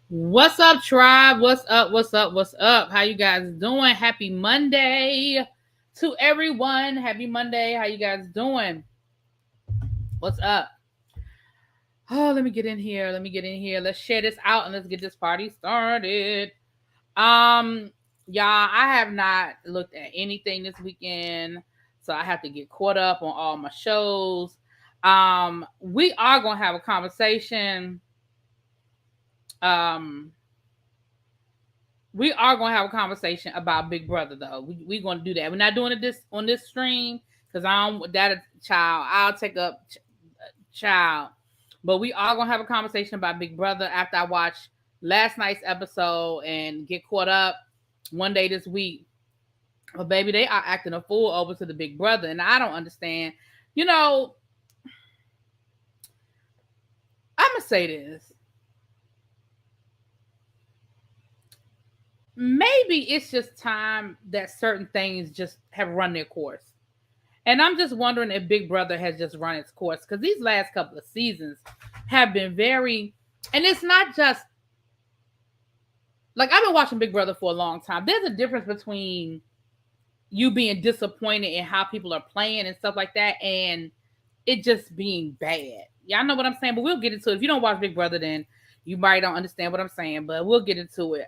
What's up, tribe? What's up? What's up? What's up? How you guys doing? Happy Monday to everyone. Happy Monday. How you guys doing? What's up? Oh, let me get in here. Let me get in here. Let's share this out and let's get this party started. Um, y'all, I have not looked at anything this weekend, so I have to get caught up on all my shows. We are gonna have a conversation. Um, we are going to have a conversation about Big Brother, though. We're going to do that. We're not doing it this on this stream because I don't that a child. I'll take up child, but we are going to have a conversation about Big Brother after I watch last night's episode and get caught up one day this week. But baby, they are acting a fool over to the Big Brother, and I don't understand. You know, I'm gonna say this. Maybe it's just time that certain things just have run their course. And I'm just wondering if Big Brother has just run its course because these last couple of seasons have been very, and it's not just like I've been watching Big Brother for a long time. There's a difference between you being disappointed in how people are playing and stuff like that, and it just being bad. Y'all know what I'm saying, but we'll get into it. If you don't watch Big Brother, then you might don't understand what I'm saying, but we'll get into it.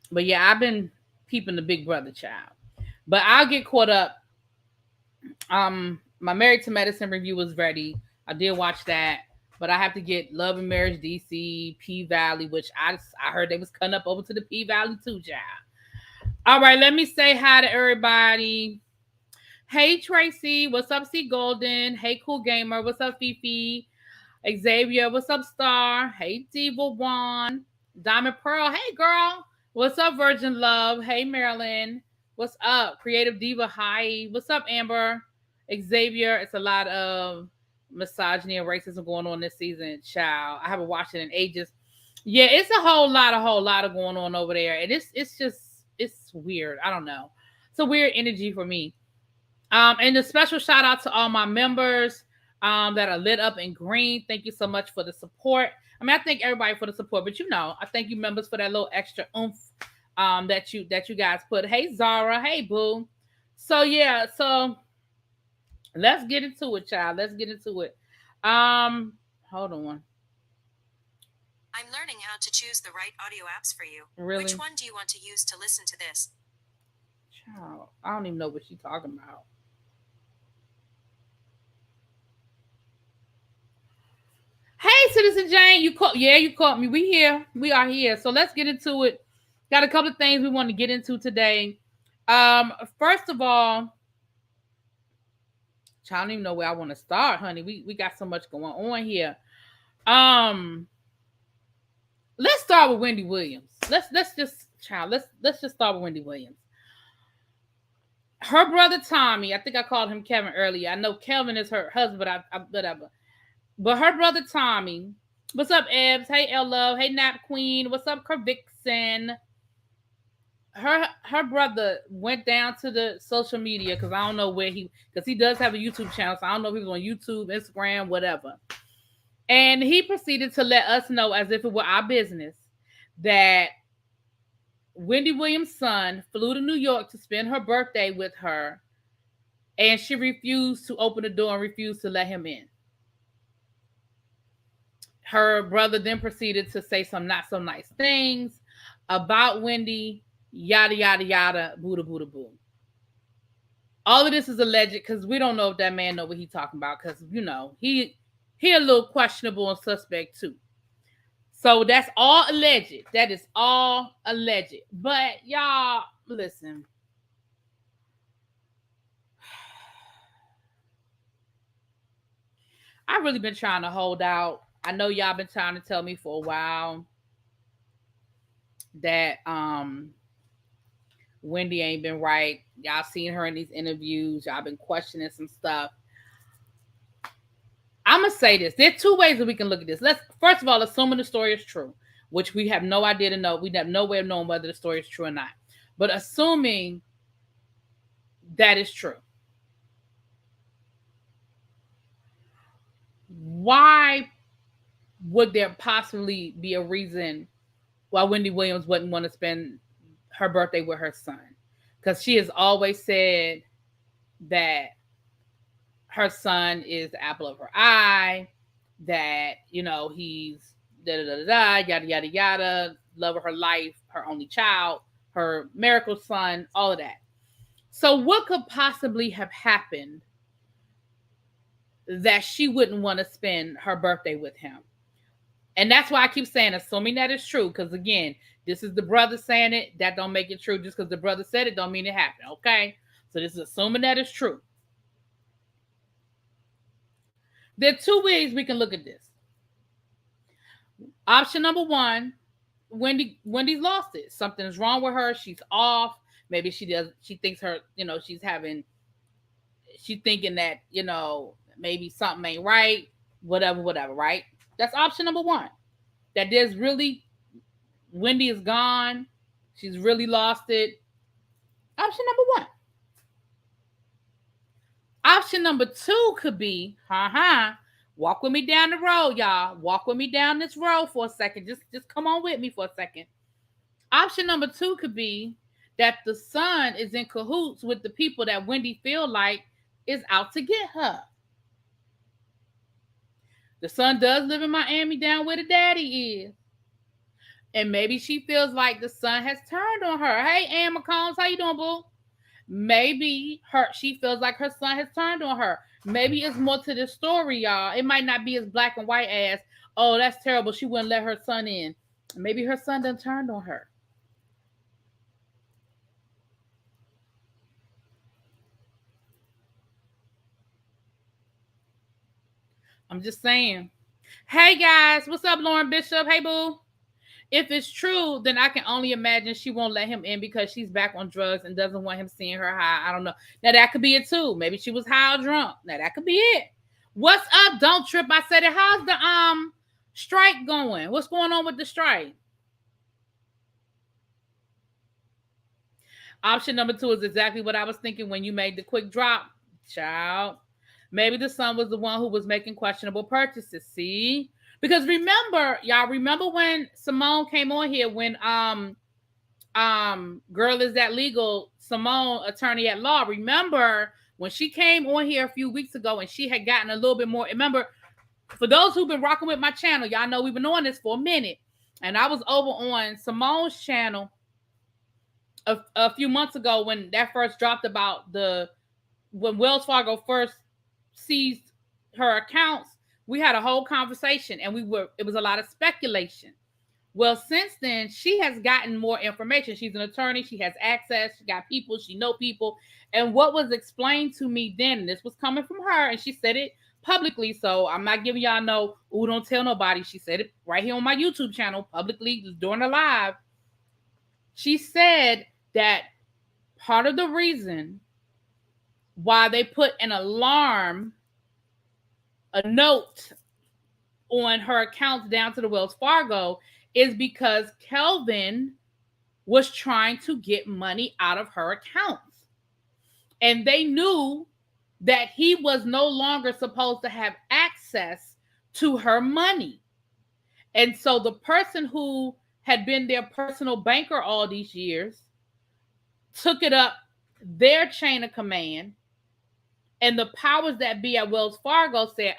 But yeah, I've been peeping the Big Brother child. But I'll get caught up. My Married to Medicine review was ready. I did watch that, but I have to get Love and Marriage DC, P Valley, which I heard they was cutting up over to the P Valley too, child. All right, let me say hi to everybody. Hey Tracy, what's up, C Golden? Hey Cool Gamer, what's up, Fifi? Xavier, what's up, Star? Hey Diva One, Diamond Pearl, hey girl. What's up, Virgin Love? Hey, Marilyn. What's up, Creative Diva? Hi. What's up, Amber? Xavier. It's a lot of misogyny and racism going on this season, child. I haven't watched it in ages. Yeah, it's a whole lot of going on over there, and it's weird. I don't know. It's a weird energy for me. And a special shout out to all my members that are lit up in green. Thank you so much for the support. I mean, I thank everybody for the support, but I thank you members for that little extra oomph that you guys put. Hey Zara, hey Boo. So yeah, so let's get into it, child. Let's get into it. Hold on. I'm learning how to choose the right audio apps for you. Really? Which one do you want to use to listen to this? Child, I don't even know what she's talking about. Hey, Citizen Jane, you caught? Yeah, you caught me. We here. We are here. So let's get into it. Got a couple of things we want to get into today. First of all, I don't even know where I want to start, honey. We got so much going on here. Let's start with Wendy Williams. Let's just start with Wendy Williams. Her brother Tommy, I think I called him Kevin earlier. I know Kelvin is her husband, but I whatever. But her brother Tommy, what's up, Ebbs? Hey, L Love. Hey, Nap Queen. What's up, Kervixen? Her brother went down to the social media because I don't know where because he does have a YouTube channel, so I don't know if he was on YouTube, Instagram, whatever. And he proceeded to let us know, as if it were our business, that Wendy Williams' son flew to New York to spend her birthday with her, and she refused to open the door and refused to let him in. Her brother then proceeded to say some not so nice things about Wendy, yada, yada, yada, booda, booda, boo. All of this is alleged because we don't know if that man know what he's talking about because, he a little questionable and suspect too. So that's all alleged. That is all alleged. But y'all, listen. I've really been trying to hold out. I know y'all been trying to tell me for a while that Wendy ain't been right. Y'all seen her in these interviews. Y'all been questioning some stuff. I'm gonna say this. There are two ways that we can look at this. Let's first of all, assuming the story is true, which we have no idea to know. We have no way of knowing whether the story is true or not. But assuming that is true, why would there possibly be a reason why Wendy Williams wouldn't want to spend her birthday with her son? Because she has always said that her son is the apple of her eye, that, he's da da da da, yada yada yada, love of her life, her only child, her miracle son, all of that. So what could possibly have happened that she wouldn't want to spend her birthday with him? And that's why I keep saying, assuming that it's true, because again, this is the brother saying it. That don't make it true. Just because the brother said it don't mean it happened, okay? So this is assuming that it's true. There are two ways we can look at this. Option number one, Wendy's lost it. Something's wrong with her. She's off. Maybe she thinks her, she's thinking that, maybe something ain't right, whatever, right? That's option number one. That there's really, Wendy is gone. She's really lost it. Option number one. Option number two could be, walk with me down the road, y'all. Walk with me down this road for a second. Just come on with me for a second. Option number two could be that the son is in cahoots with the people that Wendy feel like is out to get her. The son does live in Miami, down where the daddy is. And maybe she feels like the son has turned on her. Hey, Ann McCombs, how you doing, boo? Maybe she feels like her son has turned on her. Maybe it's more to this story, y'all. It might not be as black and white as, oh, that's terrible, she wouldn't let her son in. Maybe her son done turned on her. I'm just saying. Hey, guys. What's up, Lauren Bishop? Hey, boo. If it's true, then I can only imagine she won't let him in because she's back on drugs and doesn't want him seeing her high. I don't know. Now, that could be it, too. Maybe she was high or drunk. Now, that could be it. What's up? Don't trip. I said it. How's the strike going? What's going on with the strike? Option number two is exactly what I was thinking when you made the quick drop, child. Maybe the son was the one who was making questionable purchases. See? Because remember when Simone came on here, when Girl Is That Legal, Simone, attorney at law, remember when she came on here a few weeks ago and she had gotten a little bit more, remember, for those who've been rocking with my channel, y'all know we've been on this for a minute, and I was over on Simone's channel a few months ago when that first dropped about when Wells Fargo first seized her accounts. We had a whole conversation and it was a lot of speculation. Well, since then, she has gotten more information. She's an attorney. She has access. She got people. She know people. And what was explained to me then, and this was coming from her, and she said it publicly, so I'm not giving y'all no, don't tell nobody. She said it right here on my YouTube channel publicly during the live. She said that part of the reason why they put an alarm, a note on her accounts down to the Wells Fargo is because Kelvin was trying to get money out of her accounts. And they knew that he was no longer supposed to have access to her money. And so the person who had been their personal banker all these years took it up their chain of command. And the powers that be at Wells Fargo said,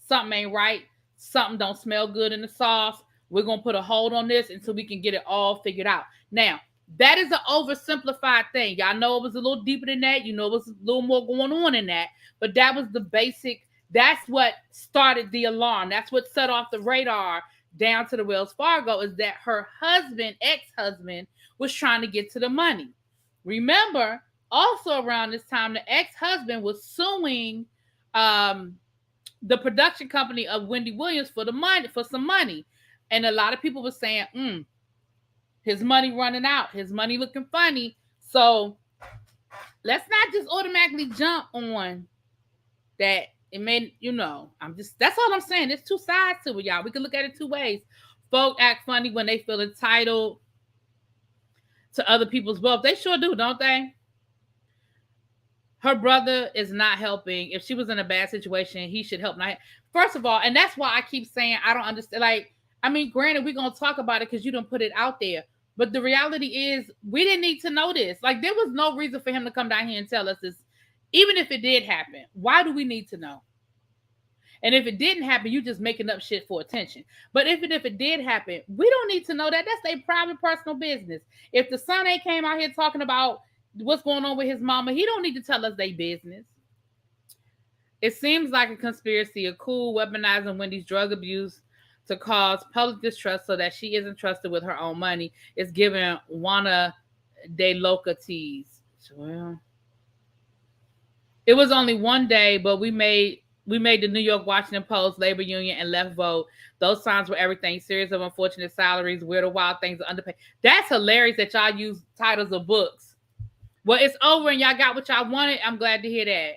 something ain't right. Something don't smell good in the sauce. We're going to put a hold on this until we can get it all figured out. Now, that is an oversimplified thing. Y'all know it was a little deeper than that. You know, it was a little more going on in that. But that was the basic. That's what started the alarm. That's what set off the radar down to the Wells Fargo, is that her husband, ex-husband, was trying to get to the money. Remember, also around this time, the ex-husband was suing the production company of Wendy Williams for some money. And a lot of people were saying, his money running out, his money looking funny. So let's not just automatically jump on that. It may, that's all I'm saying. There's two sides to it, y'all. We can look at it two ways. Folk act funny when they feel entitled to other people's wealth. They sure do, don't they? Her brother is not helping. If she was in a bad situation, he should help. First of all, and that's why I keep saying I don't understand. Like, I mean, granted, we're gonna talk about it because you don't put it out there. But the reality is, we didn't need to know this. Like, there was no reason for him to come down here and tell us this, even if it did happen. Why do we need to know? And if it didn't happen, you just making up shit for attention. But if it did happen, we don't need to know that. That's their private, personal business. If the son ain't came out here talking about what's going on with his mama, he don't need to tell us their business. It seems like a conspiracy, a coup weaponizing Wendy's drug abuse to cause public distrust so that she isn't trusted with her own money. It's giving Wanna de Loca tease. Well, it was only one day, but we made the New York Washington Post, labor union, and left vote. Those signs were everything. Series of unfortunate salaries, weird or wild things are underpaid. That's hilarious that y'all use titles of books. Well, it's over and y'all got what y'all wanted. I'm glad to hear that.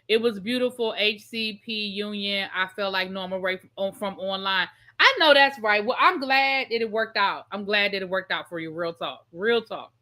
It was beautiful. HCP union. I felt like Norma Ray from online. I know that's right. Well, I'm glad that it worked out. I'm glad that it worked out for you. Real talk. Real talk.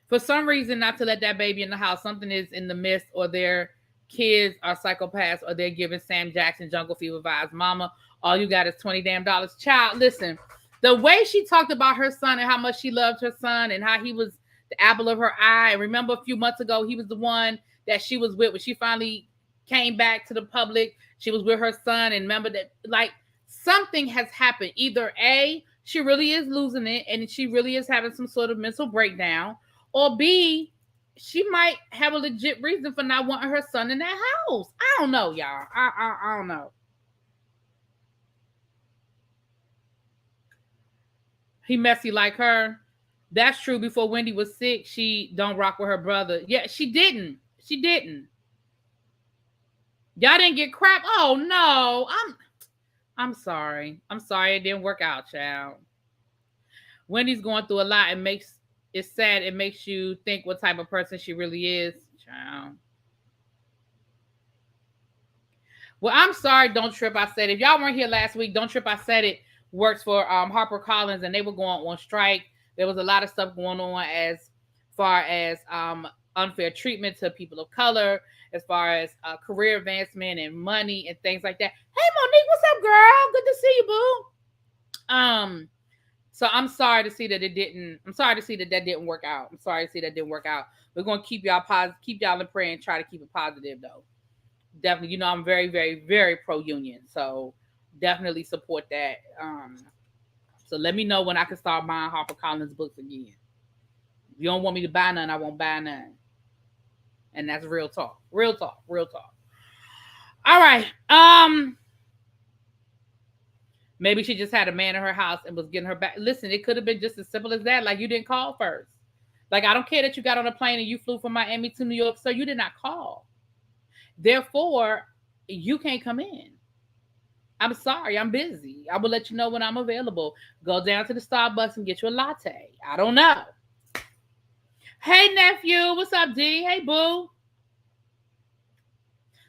For some reason, not to let that baby in the house. Something is in the midst, or their kids are psychopaths, or they're giving Sam Jackson Jungle Fever vibes. Mama, all you got is $20 damn. Child, listen. The way she talked about her son and how much she loved her son and how he was the apple of her eye. And remember a few months ago, he was the one that she was with when she finally came back to the public. She was with her son. And remember that, like, something has happened. Either A, she really is losing it and she really is having some sort of mental breakdown. Or B, she might have a legit reason for not wanting her son in that house. I don't know, y'all. I don't know. He messy like her. That's true. Before Wendy was sick, she don't rock with her brother. Yeah, she didn't. She didn't. Y'all didn't get crap. Oh no. I'm sorry. I'm sorry it didn't work out, child. Wendy's going through a lot and it's sad. It makes you think what type of person she really is, child. Well, I'm sorry. Don't Trip. I said, if y'all weren't here last week, Don't Trip. I said it works for HarperCollins, and they were going on strike. There was a lot of stuff going on as far as unfair treatment to people of color, as far as career advancement and money and things like that. Hey, Monique, what's up, girl? Good to see you, boo. So I'm sorry to see that it didn't. I'm sorry to see that didn't work out. I'm sorry to see that didn't work out. We're gonna keep y'all positive, keep y'all in prayer, and try to keep it positive though. Definitely, you know, I'm very, very, very pro-union, so definitely support that. So let me know when I can start buying HarperCollins books again. If you don't want me to buy none, I won't buy none. And that's real talk. Real talk. Real talk. All right. Maybe she just had a man in her house and was getting her back. Listen, it could have been just as simple as that. Like, you didn't call first. Like, I don't care that you got on a plane and you flew from Miami to New York, so you did not call. Therefore, you can't come in. I'm sorry, I'm busy. I will let you know when I'm available. Go down to the Starbucks and get you a latte. I don't know. Hey, nephew. What's up, D? Hey, boo.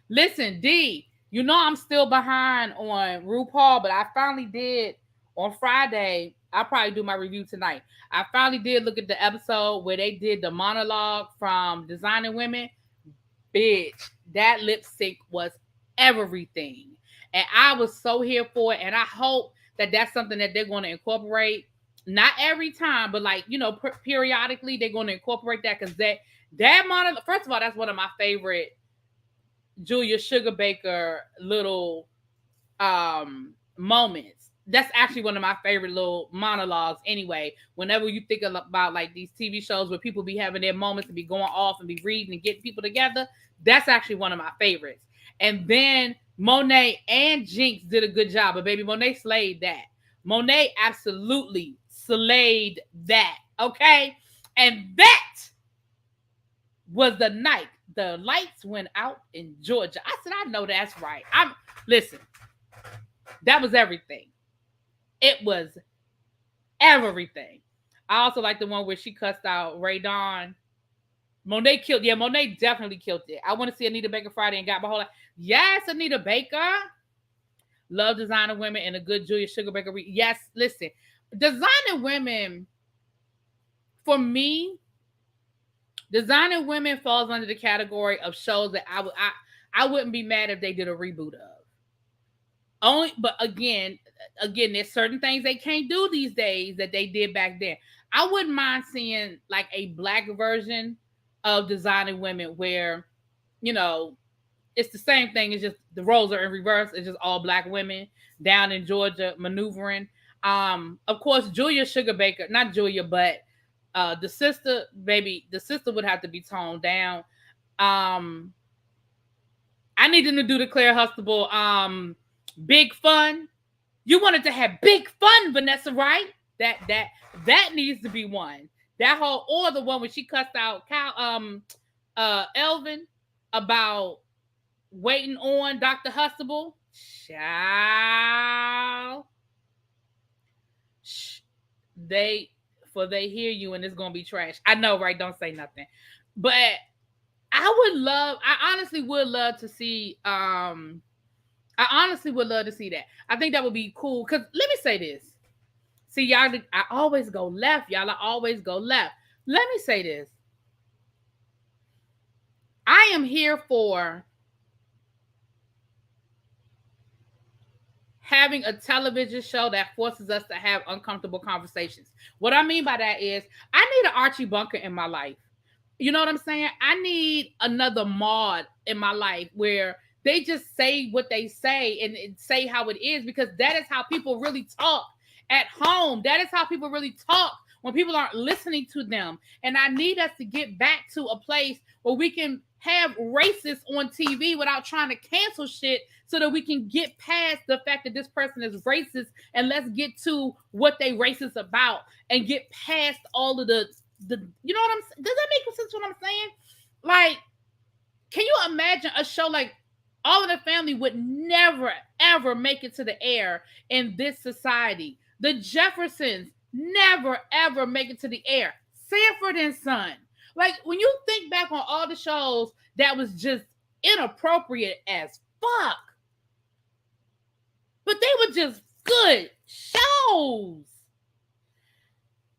Listen, D, you know I'm still behind on RuPaul, but I finally did on Friday. I'll probably do my review tonight. I finally did look at the episode where they did the monologue from Designing Women. Bitch, that lip sync was everything. And I was so here for it. And I hope that that's something that they're going to incorporate. Not every time, but like, you know, periodically they're going to incorporate that. Because that monologue, first of all, that's one of my favorite Julia Sugarbaker little moments. That's actually one of my favorite little monologues anyway. Whenever you think about like these TV shows where people be having their moments and be going off and be reading and getting people together, that's actually one of my favorites. And then Monet and Jinx did a good job, but baby, Monet slayed that. Monet absolutely slayed that, okay? And that was the night the lights went out in Georgia. I said, I know that's right. Listen, that was everything. It was everything. I also like the one where she cussed out Ray Dawn. Monet definitely killed it. I want to see Anita Baker Friday and got my whole life. Yes, Anita Baker. Love Designer Women and a good Julia Sugarbaker. Yes, listen. Designer Women, for me, Designing Women falls under the category of shows that I wouldn't be mad if they did a reboot of. Only, but again, there's certain things they can't do these days that they did back then. I wouldn't mind seeing like a black version of Designing Women where, you know, it's the same thing. It's just the roles are in reverse. It's just all black women down in Georgia maneuvering. Of course, Julia Sugarbaker, not Julia, but the sister, baby, the sister would have to be toned down. Um, I need them to do the Claire Huxtable, Big Fun. You wanted to have big fun, Vanessa, right? That needs to be one. That whole, or the one when she cussed out Elvin about waiting on Dr. Huxtable. Child. They hear you and it's gonna be trash. I know, right? Don't say nothing. But I honestly would love to see that. I think that would be cool. Cause let me say this. See, y'all, I always go left. Y'all, I always go left. Let me say this. I am here for having a television show that forces us to have uncomfortable conversations. What I mean by that is I need an Archie Bunker in my life. You know what I'm saying? I need another Maude in my life where they just say what they say and say how it is, because that is how people really talk at home. That is how people really talk when people aren't listening to them. And I need us to get back to a place where we can have racists on TV without trying to cancel shit, so that we can get past the fact that this person is racist and let's get to what they racist about and get past all of the you know what I'm saying? Does that make sense what I'm saying? Like, can you imagine a show like All in the Family would never ever make it to the air in this society? The Jeffersons never ever make it to the air. Sanford and Son. Like, when you think back on all the shows that was just inappropriate as fuck, but they were just good shows.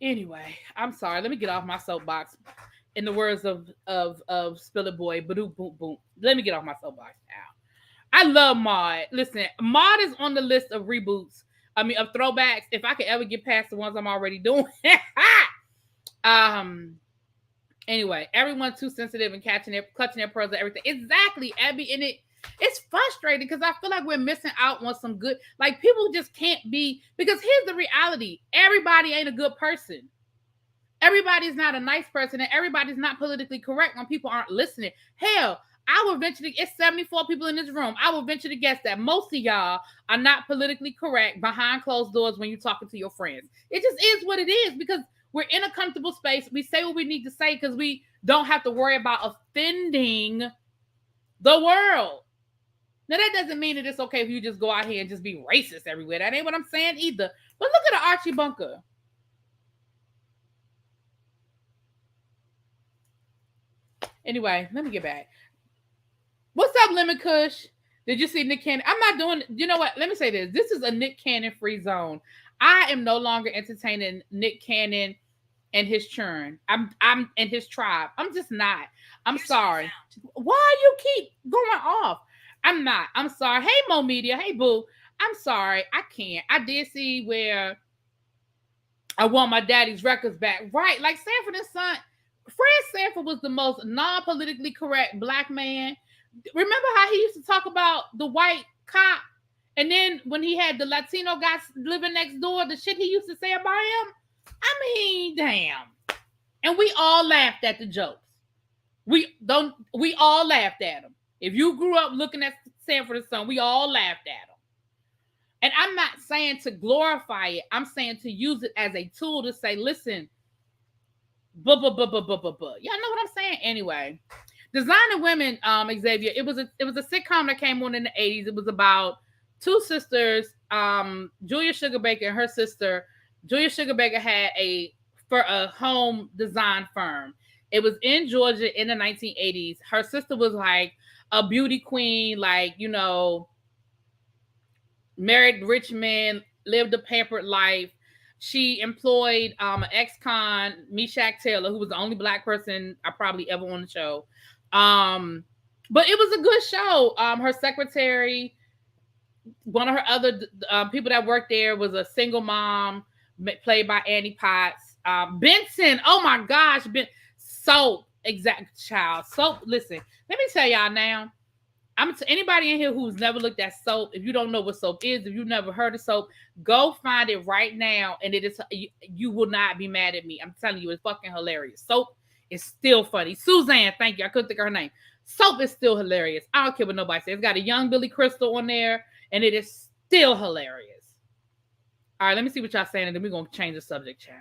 Anyway, I'm sorry. Let me get off my soapbox. In the words of Spill It Boy, boom, boom, boom. Let me get off my soapbox now. I love Maude. Listen, Maude is on the list of reboots. I mean, of throwbacks. If I could ever get past the ones I'm already doing. Anyway, everyone's too sensitive and clutching their pearls and everything. Exactly, Abby. And it's frustrating because I feel like we're missing out on some good, like, people just can't be, because here's the reality. Everybody ain't a good person. Everybody's not a nice person, and everybody's not politically correct when people aren't listening. Hell, I will venture to, it's 74 people in this room. I will venture to guess that most of y'all are not politically correct behind closed doors when you're talking to your friends. It just is what it is, because we're in a comfortable space. We say what we need to say because we don't have to worry about offending the world. Now, that doesn't mean that it's okay if you just go out here and just be racist everywhere. That ain't what I'm saying either. But look at the Archie Bunker. Anyway, let me get back. What's up, Lemon Kush? Did you see Nick Cannon? I'm not doing, you know what? Let me say this. This is a Nick Cannon free zone. I am no longer entertaining Nick Cannon and his churn. I'm in his tribe. I'm just not. I'm sorry. Why you keep going off? I'm not. I'm sorry. Hey, Mo Media. Hey, boo. I'm sorry. I can't. I did see where I want my daddy's records back. Right. Like Sanford and Son. Fred Sanford was the most non-politically correct black man. Remember how he used to talk about the white cop? And then when he had the Latino guy living next door, the shit he used to say about him? I mean, damn. And we all laughed at the jokes. We all laughed at him. If you grew up looking at Sanford and Son, we all laughed at him. And I'm not saying to glorify it. I'm saying to use it as a tool to say, listen, Y'all know what I'm saying? Anyway, Designing Women, Xavier, it was a sitcom that came on in the 80s. It was about two sisters, Julia Sugarbaker and her sister. Julia Sugarbaker had a home design firm. It was in Georgia in the 1980s. Her sister was like a beauty queen, like, you know, married rich men, lived a pampered life. She employed an ex-con, Meshack Taylor, who was the only black person I probably ever on the show. But it was a good show. Her secretary, one of her other people that worked there was a single mom played by Annie Potts. Benson, oh my gosh, Soap, exact child. Soap, listen, let me tell y'all now. I'm to anybody in here who's never looked at Soap. If you don't know what Soap is, if you've never heard of Soap, go find it right now, and it is you will not be mad at me. I'm telling you, it's fucking hilarious. Soap is still funny. Suzanne, thank you. I couldn't think of her name. Soap is still hilarious. I don't care what nobody says. It's got a young Billy Crystal on there, and it is still hilarious. All right, let me see what y'all saying, and then we're gonna change the subject, child.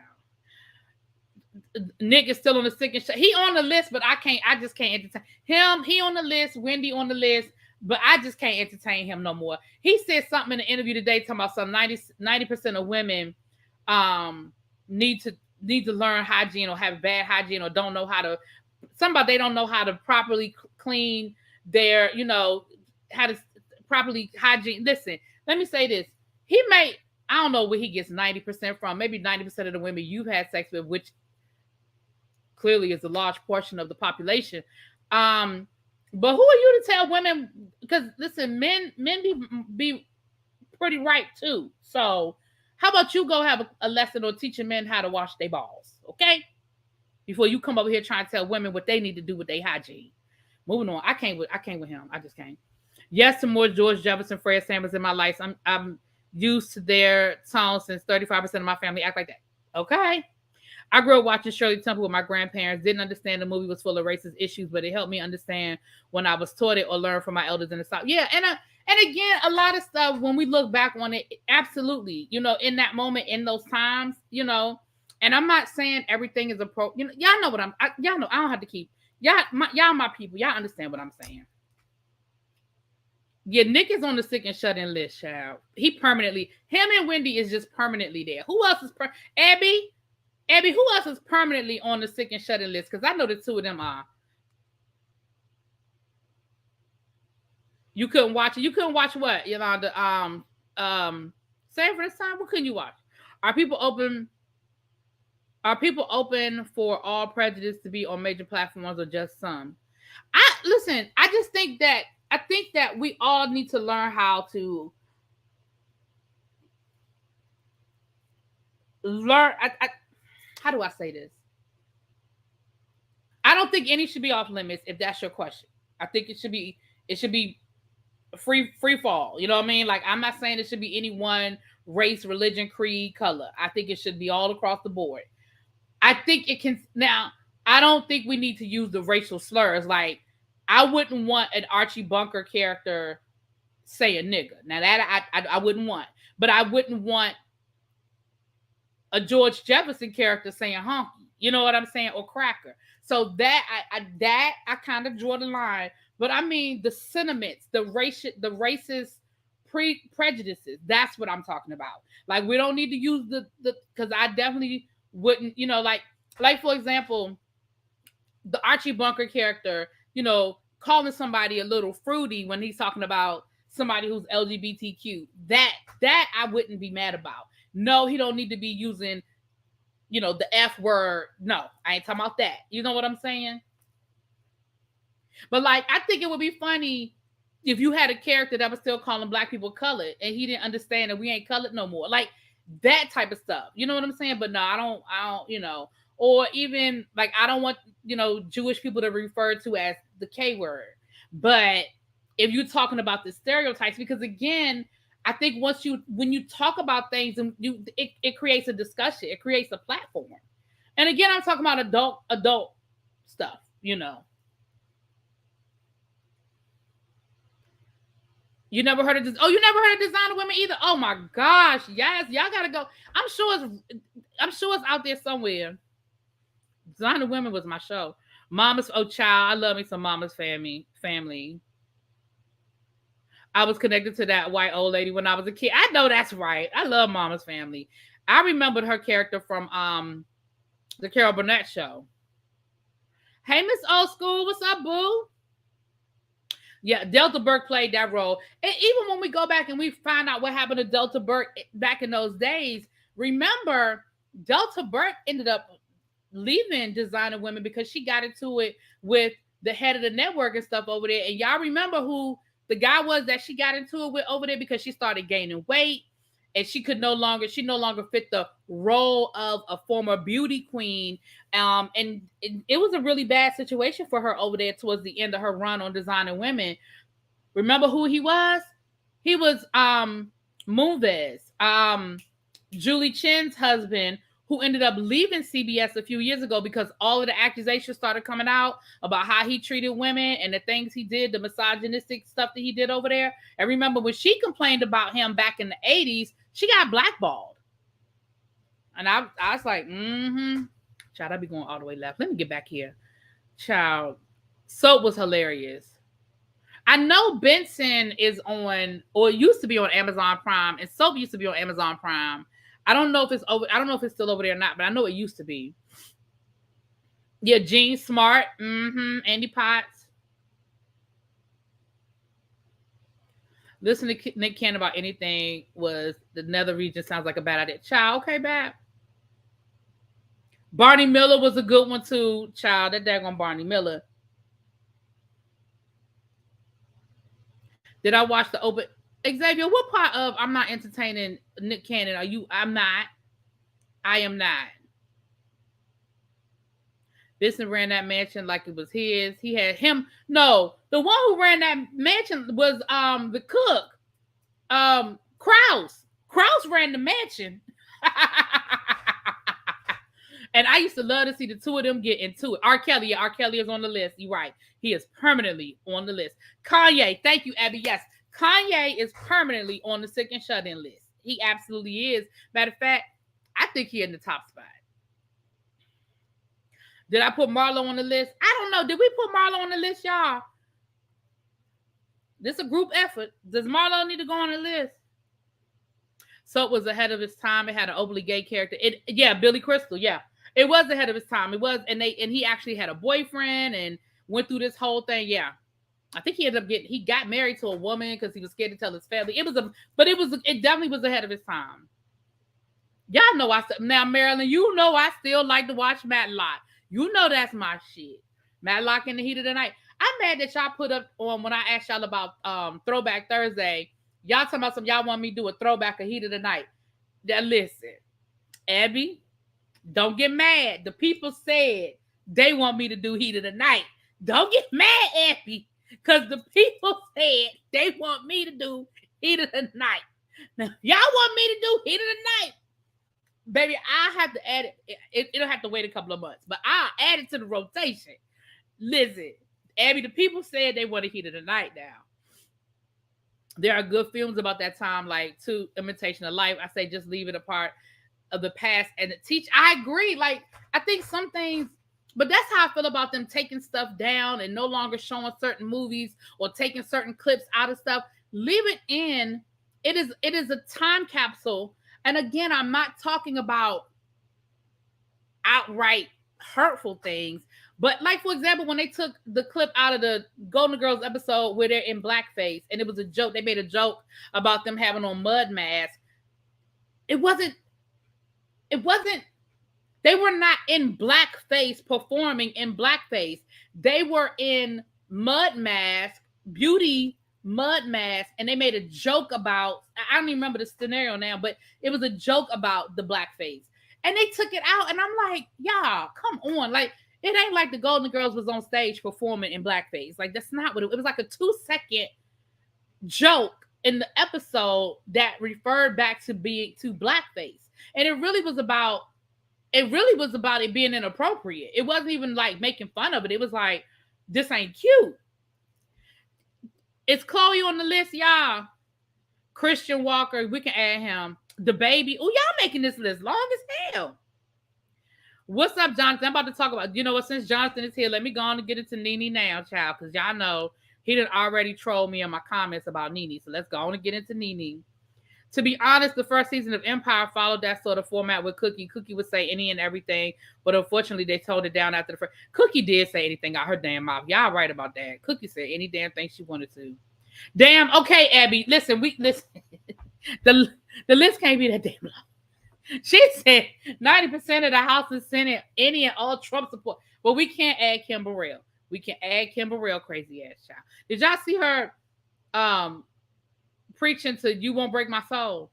Nick is still on the sick and he on the list, but I just can't entertain him. He on the list, Wendy on the list, but I just can't entertain him no more. He said something in the interview today talking about some 90% of women need to learn hygiene or have bad hygiene or don't know how to they don't know how to properly clean their, how to properly hygiene. Listen, let me say this. I don't know where he gets 90% from. Maybe 90% of the women you've had sex with, which clearly is a large portion of the population. But who are you to tell women? Because listen, men be pretty right too. So how about you go have a lesson on teaching men how to wash their balls, okay? Before you come over here trying to tell women what they need to do with their hygiene. Moving on. I can't with him. I just can't. Yes, to more George Jefferson, Fred Sanford in my life. I'm used to their tone since 35% of my family act like that. Okay. I grew up watching Shirley Temple with my grandparents. Didn't understand the movie was full of racist issues, but it helped me understand when I was taught it or learned from my elders in the South. Yeah, and again, a lot of stuff when we look back on it, absolutely, in that moment, in those times, And I'm not saying everything is y'all know what y'all know. I don't have to keep y'all my people. Y'all understand what I'm saying. Yeah, Nick is on the sick and shut in list, child. Him and Wendy is just permanently there. Who else is Abby, who else is permanently on the sick and shut in list? Because I know the two of them are. You couldn't watch it. You couldn't watch what? The Sanford and Son. What couldn't you watch? Are people open for all prejudice to be on major platforms or just some? I just think that we all need to learn how to learn. How do I say this? I don't think any should be off limits if that's your question. I think it should be free fall. You know what I mean? Like, I'm not saying it should be any one race, religion, creed, color. I think it should be all across the board. I think it can now. I don't think we need to use the racial slurs. Like, I wouldn't want an Archie Bunker character say a nigga. Now that I wouldn't want, but I wouldn't want a George Jefferson character saying honky. You know what I'm saying? Or cracker. So that I kind of draw the line. But I mean the sentiments, the racist prejudices. That's what I'm talking about. Like, we don't need to use the because I definitely wouldn't. Like for example, the Archie Bunker character. Calling somebody a little fruity when he's talking about somebody who's LGBTQ. That I wouldn't be mad about. No, he don't need to be using, the F word. No, I ain't talking about that. You know what I'm saying? But like, I think it would be funny if you had a character that was still calling black people colored and he didn't understand that we ain't colored no more. Like that type of stuff. You know what I'm saying? But no, I don't, or even like, I don't want, Jewish people to refer to as the K word. But if you're talking about the stereotypes, because again, I think when you talk about things and it creates a discussion, it creates a platform. And again, I'm talking about adult stuff, You never heard of this? Oh, you never heard of Designer Women either? Oh my gosh, yes, y'all gotta go. I'm sure it's out there somewhere. Designer Women was my show. Mama's Child. I love me some Mama's Family. I was connected to that white old lady when I was a kid. I know that's right. I love Mama's Family. I remembered her character from the Carol Burnett show. Hey, Miss Old School, what's up, boo? Yeah, Delta Burke played that role. And even when we go back and we find out what happened to Delta Burke back in those days, Remember, Delta Burke ended up leaving Designer Women because she got into it with the head of the network and stuff over there. And y'all remember who the guy was that she got into it with over there because she started gaining weight and she no longer fit the role of a former beauty queen. And it was a really bad situation for her over there towards the end of her run on Designer Women. Remember who he was? He was Moonves, Julie Chen's husband, who ended up leaving CBS a few years ago because all of the accusations started coming out about how he treated women and the things he did, the misogynistic stuff that he did over there. And remember, when she complained about him back in the 80s, she got blackballed. And I was like, child, I'd be going all the way left. Let me get back here. Child, Soap was hilarious. I know Benson is on, or it used to be on Amazon Prime, and Soap used to be on Amazon Prime. I don't know if it's over. I don't know if it's still over there or not, but I know it used to be. Yeah, Gene Smart. Andy Potts. Listen to Nick Cannon about anything was the nether region sounds like a bad idea. Child, okay, bad. Barney Miller was a good one too. Child, that daggone Barney Miller. Did I watch the open? Xavier, what part of I'm not entertaining Nick Cannon are you? I'm not. I am not. Benson ran that mansion like it was his. He had him. No, the one who ran that mansion was the cook. Krause. Krause ran the mansion. And I used to love to see the two of them get into it. R. Kelly, yeah, R. Kelly is on the list. You're right. He is permanently on the list. Kanye, thank you, Abby. Yes, Kanye is permanently on the sick and shut-in list. He absolutely is. Matter of fact, I think he's in the top spot. Did I put Marlo on the list? I don't know. Did we put Marlo on the list, y'all? This is a group effort. Does Marlo need to go on the list? So it was ahead of its time. It had an openly gay character. Billy Crystal, yeah. It was ahead of its time. It was, and he actually had a boyfriend and went through this whole thing. Yeah. I think he got married to a woman because he was scared to tell his family. It definitely was ahead of its time. Y'all know now, Marilyn, you know I still like to watch Matlock. You know that's my shit. Matlock in the Heat of the Night. I'm mad that y'all put up on when I asked y'all about Throwback Thursday. Y'all talking about y'all want me to do a throwback of Heat of the Night. Now listen, Abby, don't get mad. The people said they want me to do Heat of the Night. Don't get mad, Abby, because the people said they want me to do Heat of the Night. Now, y'all want me to do Heat of the Night. Baby, I have to add it. It'll have to wait a couple of months, but I'll add it to the rotation. Listen, Abby, the people said they want to Heat of the Night now. There are good films about that time, like To Imitation of Life. I say just leave it a part of the past and teach. I agree. Like, I think some things, but that's how I feel about them taking stuff down and no longer showing certain movies or taking certain clips out of stuff. Leave it in. It is a time capsule. And again, I'm not talking about outright hurtful things, but like, for example, when they took the clip out of the Golden Girls episode where they're in blackface and it was a joke, they made a joke about them having on mud masks. They were not in blackface performing in blackface. They were in mud mask, beauty mud mask, and they made a joke about, I don't even remember the scenario now, but it was a joke about the blackface. And they took it out, and I'm like, y'all, come on. Like, it ain't like the Golden Girls was on stage performing in blackface. Like, that's not what it was. Like a 2-second joke in the episode that referred back to blackface. And it really was about it being inappropriate. It wasn't even like making fun of it. It was like, this ain't cute. Is Chloe on the list, y'all? Christian Walker, we can add him. The Baby. Oh, y'all making this list long as hell. What's up, Jonathan? I'm about to talk about, since Jonathan is here, let me go on and get into Nene now, child, because y'all know he done already trolled me in my comments about Nene. So let's go on and get into Nene. To be honest, the first season of Empire followed that sort of format with Cookie. Cookie would say any and everything, but unfortunately, they toned it down after the first. Cookie did say anything out her damn mouth. Y'all right about that. Cookie said any damn thing she wanted to. Damn. Okay, Abby. Listen. The list can't be that damn long. She said 90% of the House is Senate, any and all Trump support. But we can't add Kim Burrell. We can add Kim Burrell, crazy ass child. Did y'all see her um preaching to "You Won't Break My Soul"?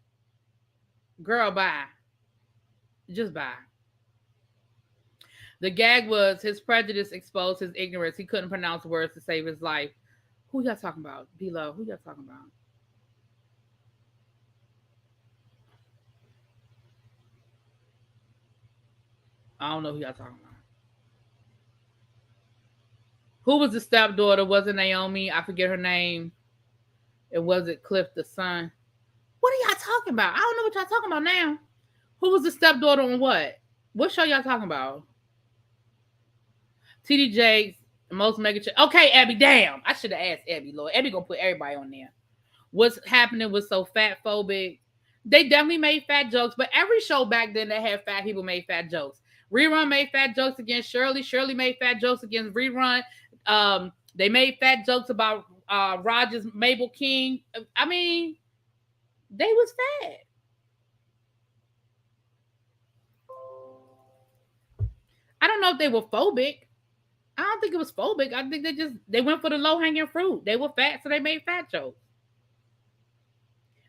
Girl, bye. Just bye. The gag was his prejudice exposed his ignorance. He couldn't pronounce words to save his life. Who y'all talking about? Below. Who y'all talking about? I don't know who y'all talking about. Who was the stepdaughter? Was it Naomi? I forget her name. It wasn't Cliff the son. What are y'all talking about? I don't know what y'all talking about now. Who was the stepdaughter on what? What show y'all talking about? TD Jakes, most mega. Okay, Abby, damn. I should have asked Abby, Lord. Abby gonna put everybody on there. What's happening was so fat phobic. They definitely made fat jokes, but every show back then that had fat people made fat jokes. Rerun made fat jokes against Shirley. Shirley made fat jokes against Rerun. They made fat jokes about Rogers, Mabel King. I mean, they was fat. I don't know if they were phobic. I don't think it was phobic. I think they went for the low hanging fruit. They were fat, so they made fat jokes.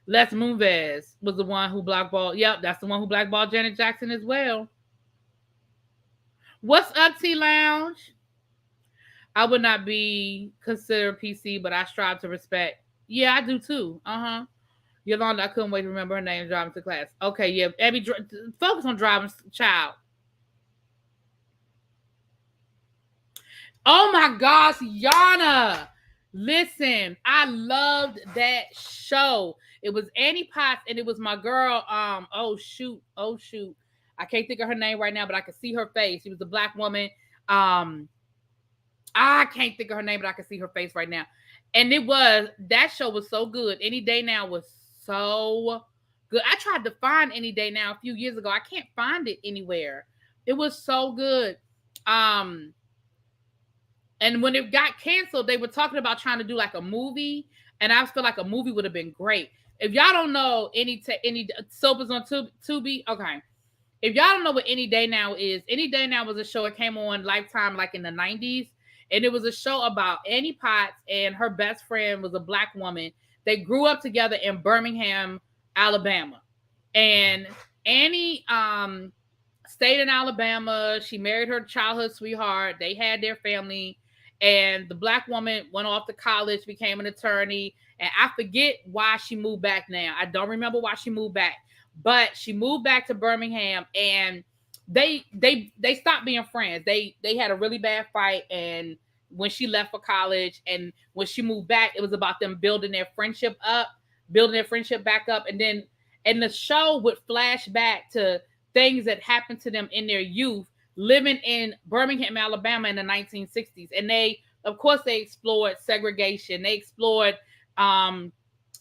Les Moonves was the one who blackballed. Yep, that's the one who blackballed Janet Jackson as well. What's up, T Lounge? I would not be considered PC, but I strive to respect. Yeah, I do too. Yolanda, I couldn't wait to remember her name driving to class. Okay, yeah. Abby, focus on driving, child. Oh my gosh, Yana. Listen, I loved that show. It was Annie Potts and it was my girl. Oh shoot. I can't think of her name right now, but I can see her face. She was a black woman. I can't think of her name, but I can see her face right now. And that show was so good. Any Day Now was so good. I tried to find Any Day Now a few years ago. I can't find it anywhere. It was so good. And when it got canceled, they were talking about trying to do like a movie, and I feel like a movie would have been great. If y'all don't know any soap is on Tubi, okay. If y'all don't know what Any Day Now is, Any Day Now was a show that came on Lifetime like in the 90s, and it was a show about Annie Potts and her best friend was a black woman. They grew up together in Birmingham, Alabama, and Annie stayed in Alabama. She married her childhood sweetheart. They had their family. And the black woman went off to college, became an attorney. And I forget why she moved back now. I don't remember why she moved back. But she moved back to Birmingham and they stopped being friends. They had a really bad fight, and when she left for college and when she moved back, it was about them building their friendship back up. And the show would flash back to things that happened to them in their youth living in Birmingham, Alabama in the 1960s. And they explored segregation. They explored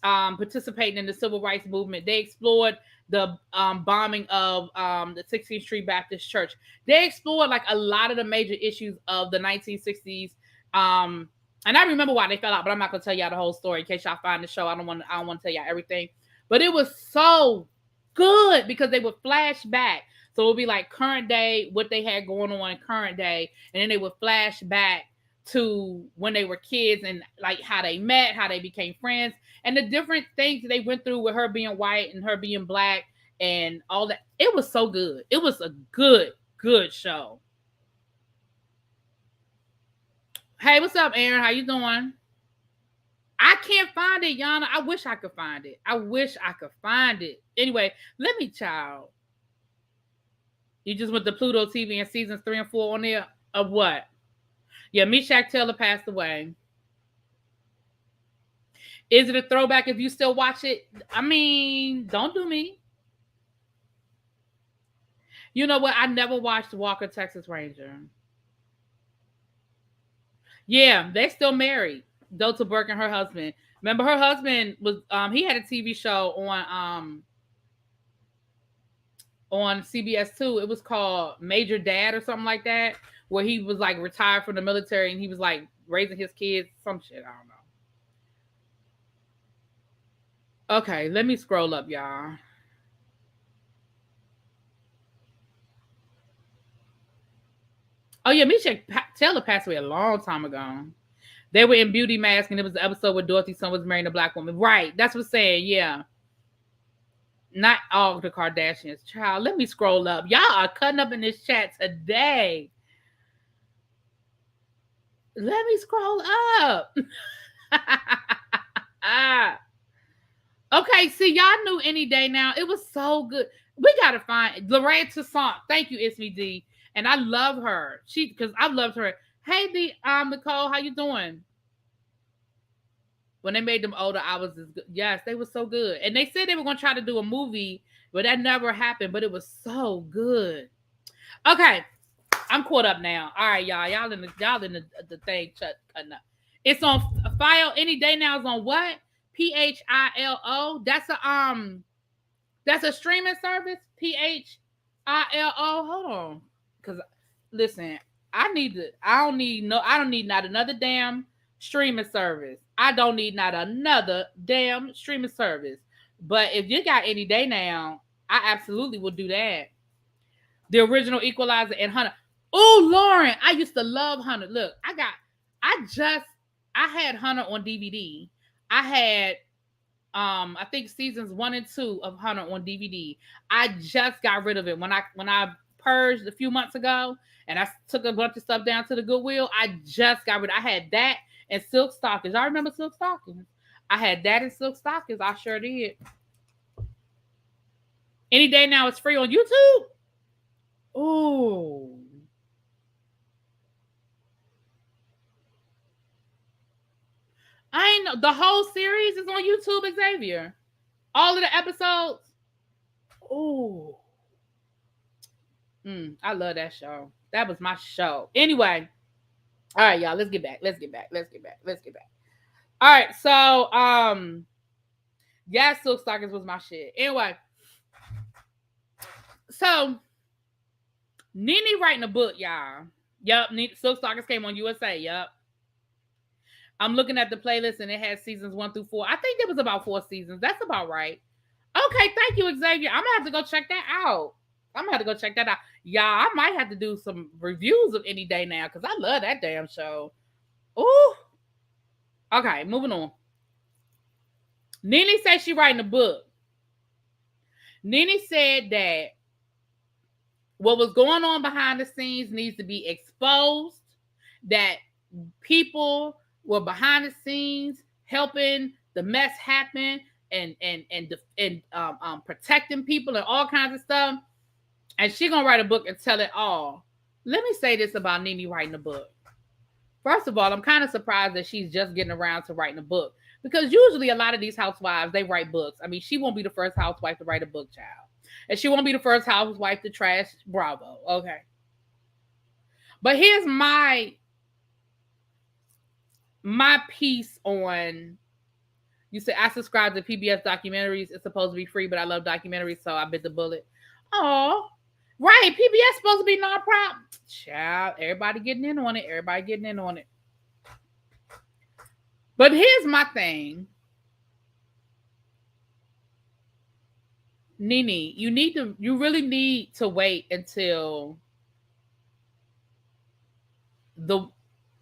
participating in the civil rights movement. They explored the bombing of the 16th Street Baptist Church. They explored like a lot of the major issues of the 1960s. And I remember why they fell out, but I'm not gonna tell y'all the whole story in case y'all find the show. I don't want to tell y'all everything. But it was so good because they would flash back. So it would be like current day, what they had going on in current day, and then they would flash back to when they were kids and like how they met, how they became friends, and the different things they went through with her being white and her being black and all that. It was so good. It was a good show. Hey, what's up, Aaron? How you doing? I can't find it, Yana. I wish I could find it. Anyway, let me child. You just went to Pluto TV and seasons 3 and 4 on there of what? Yeah, Meshach Taylor passed away. Is it a throwback if you still watch it? I mean, don't do me. You know what? I never watched Walker, Texas Ranger. Yeah, they still married. Delta Burke and her husband. Remember, her husband was he had a TV show on CBS 2. It was called Major Dad or something like that, where he was like retired from the military and he was like raising his kids, some shit. I don't know. Okay, let me scroll up, y'all. Oh yeah, Misha Taylor passed away a long time ago. They were in Beauty Mask, and it was the episode where Dorothy's son was marrying a black woman. Right, that's what's saying. Yeah, not all the Kardashians. Child, let me scroll up. Y'all are cutting up in this chat today. Let me scroll up. Okay, see, y'all knew Any Day Now. It was so good. We gotta find Lorraine Toussaint. Thank you, SVD. And I love her. Because I've loved her. Hey, Nicole, how you doing? When they made them older, I was as good. Yes, they were so good. And they said they were gonna try to do a movie, but that never happened. But it was so good. Okay, I'm caught up now. All right, y'all. Y'all in the thing cutting up. It's on file any day now. Is on what? PHILO. That's a streaming service. PHILO. Hold on. Cause listen, I don't need not another damn streaming service. I don't need not another damn streaming service. But if you got Any Day Now, I absolutely will do that. The original Equalizer and Hunter. Oh, Lauren, I used to love Hunter. Look, I had Hunter on DVD. I had I think seasons 1 and 2 of Hunter on DVD. I just got rid of it when I purged a few months ago, and I took a bunch of stuff down to the Goodwill. I just got rid. I had that and Silk Stockings. I remember Silk Stockings. I had that and Silk Stockings. I sure did. Any Day Now it's free on YouTube. Oh. I ain't know. The whole series is on YouTube, Xavier. All of the episodes. Oh. I love that show. That was my show. Anyway. All right, y'all. Let's get back. All right. So, yeah, Silk Stockings was my shit. Anyway. So, Nene writing a book, y'all. Yup. Silk Stockings came on USA. Yup. I'm looking at the playlist and it has seasons 1 through 4. I think there was about 4 seasons. That's about right. Okay, thank you, Xavier. I'm gonna have to go check that out. Y'all, I might have to do some reviews of Any Day Now because I love that damn show. Ooh. Okay, moving on. Nene said she writing a book. Nene said that what was going on behind the scenes needs to be exposed. That people were behind the scenes helping the mess happen and protecting people and all kinds of stuff. And she's gonna write a book and tell it all. Let me say this about Nene writing a book. First of all, I'm kind of surprised that she's just getting around to writing a book because usually a lot of these housewives, they write books. I mean, she won't be the first housewife to write a book, child. And she won't be the first housewife to trash Bravo. Okay. But here's my piece on, you said I subscribe to PBS documentaries. It's supposed to be free, but I love documentaries, so I bit the bullet. Oh, right. PBS supposed to be non-profit. Child, everybody getting in on it. But here's my thing. Nene, you really need to wait until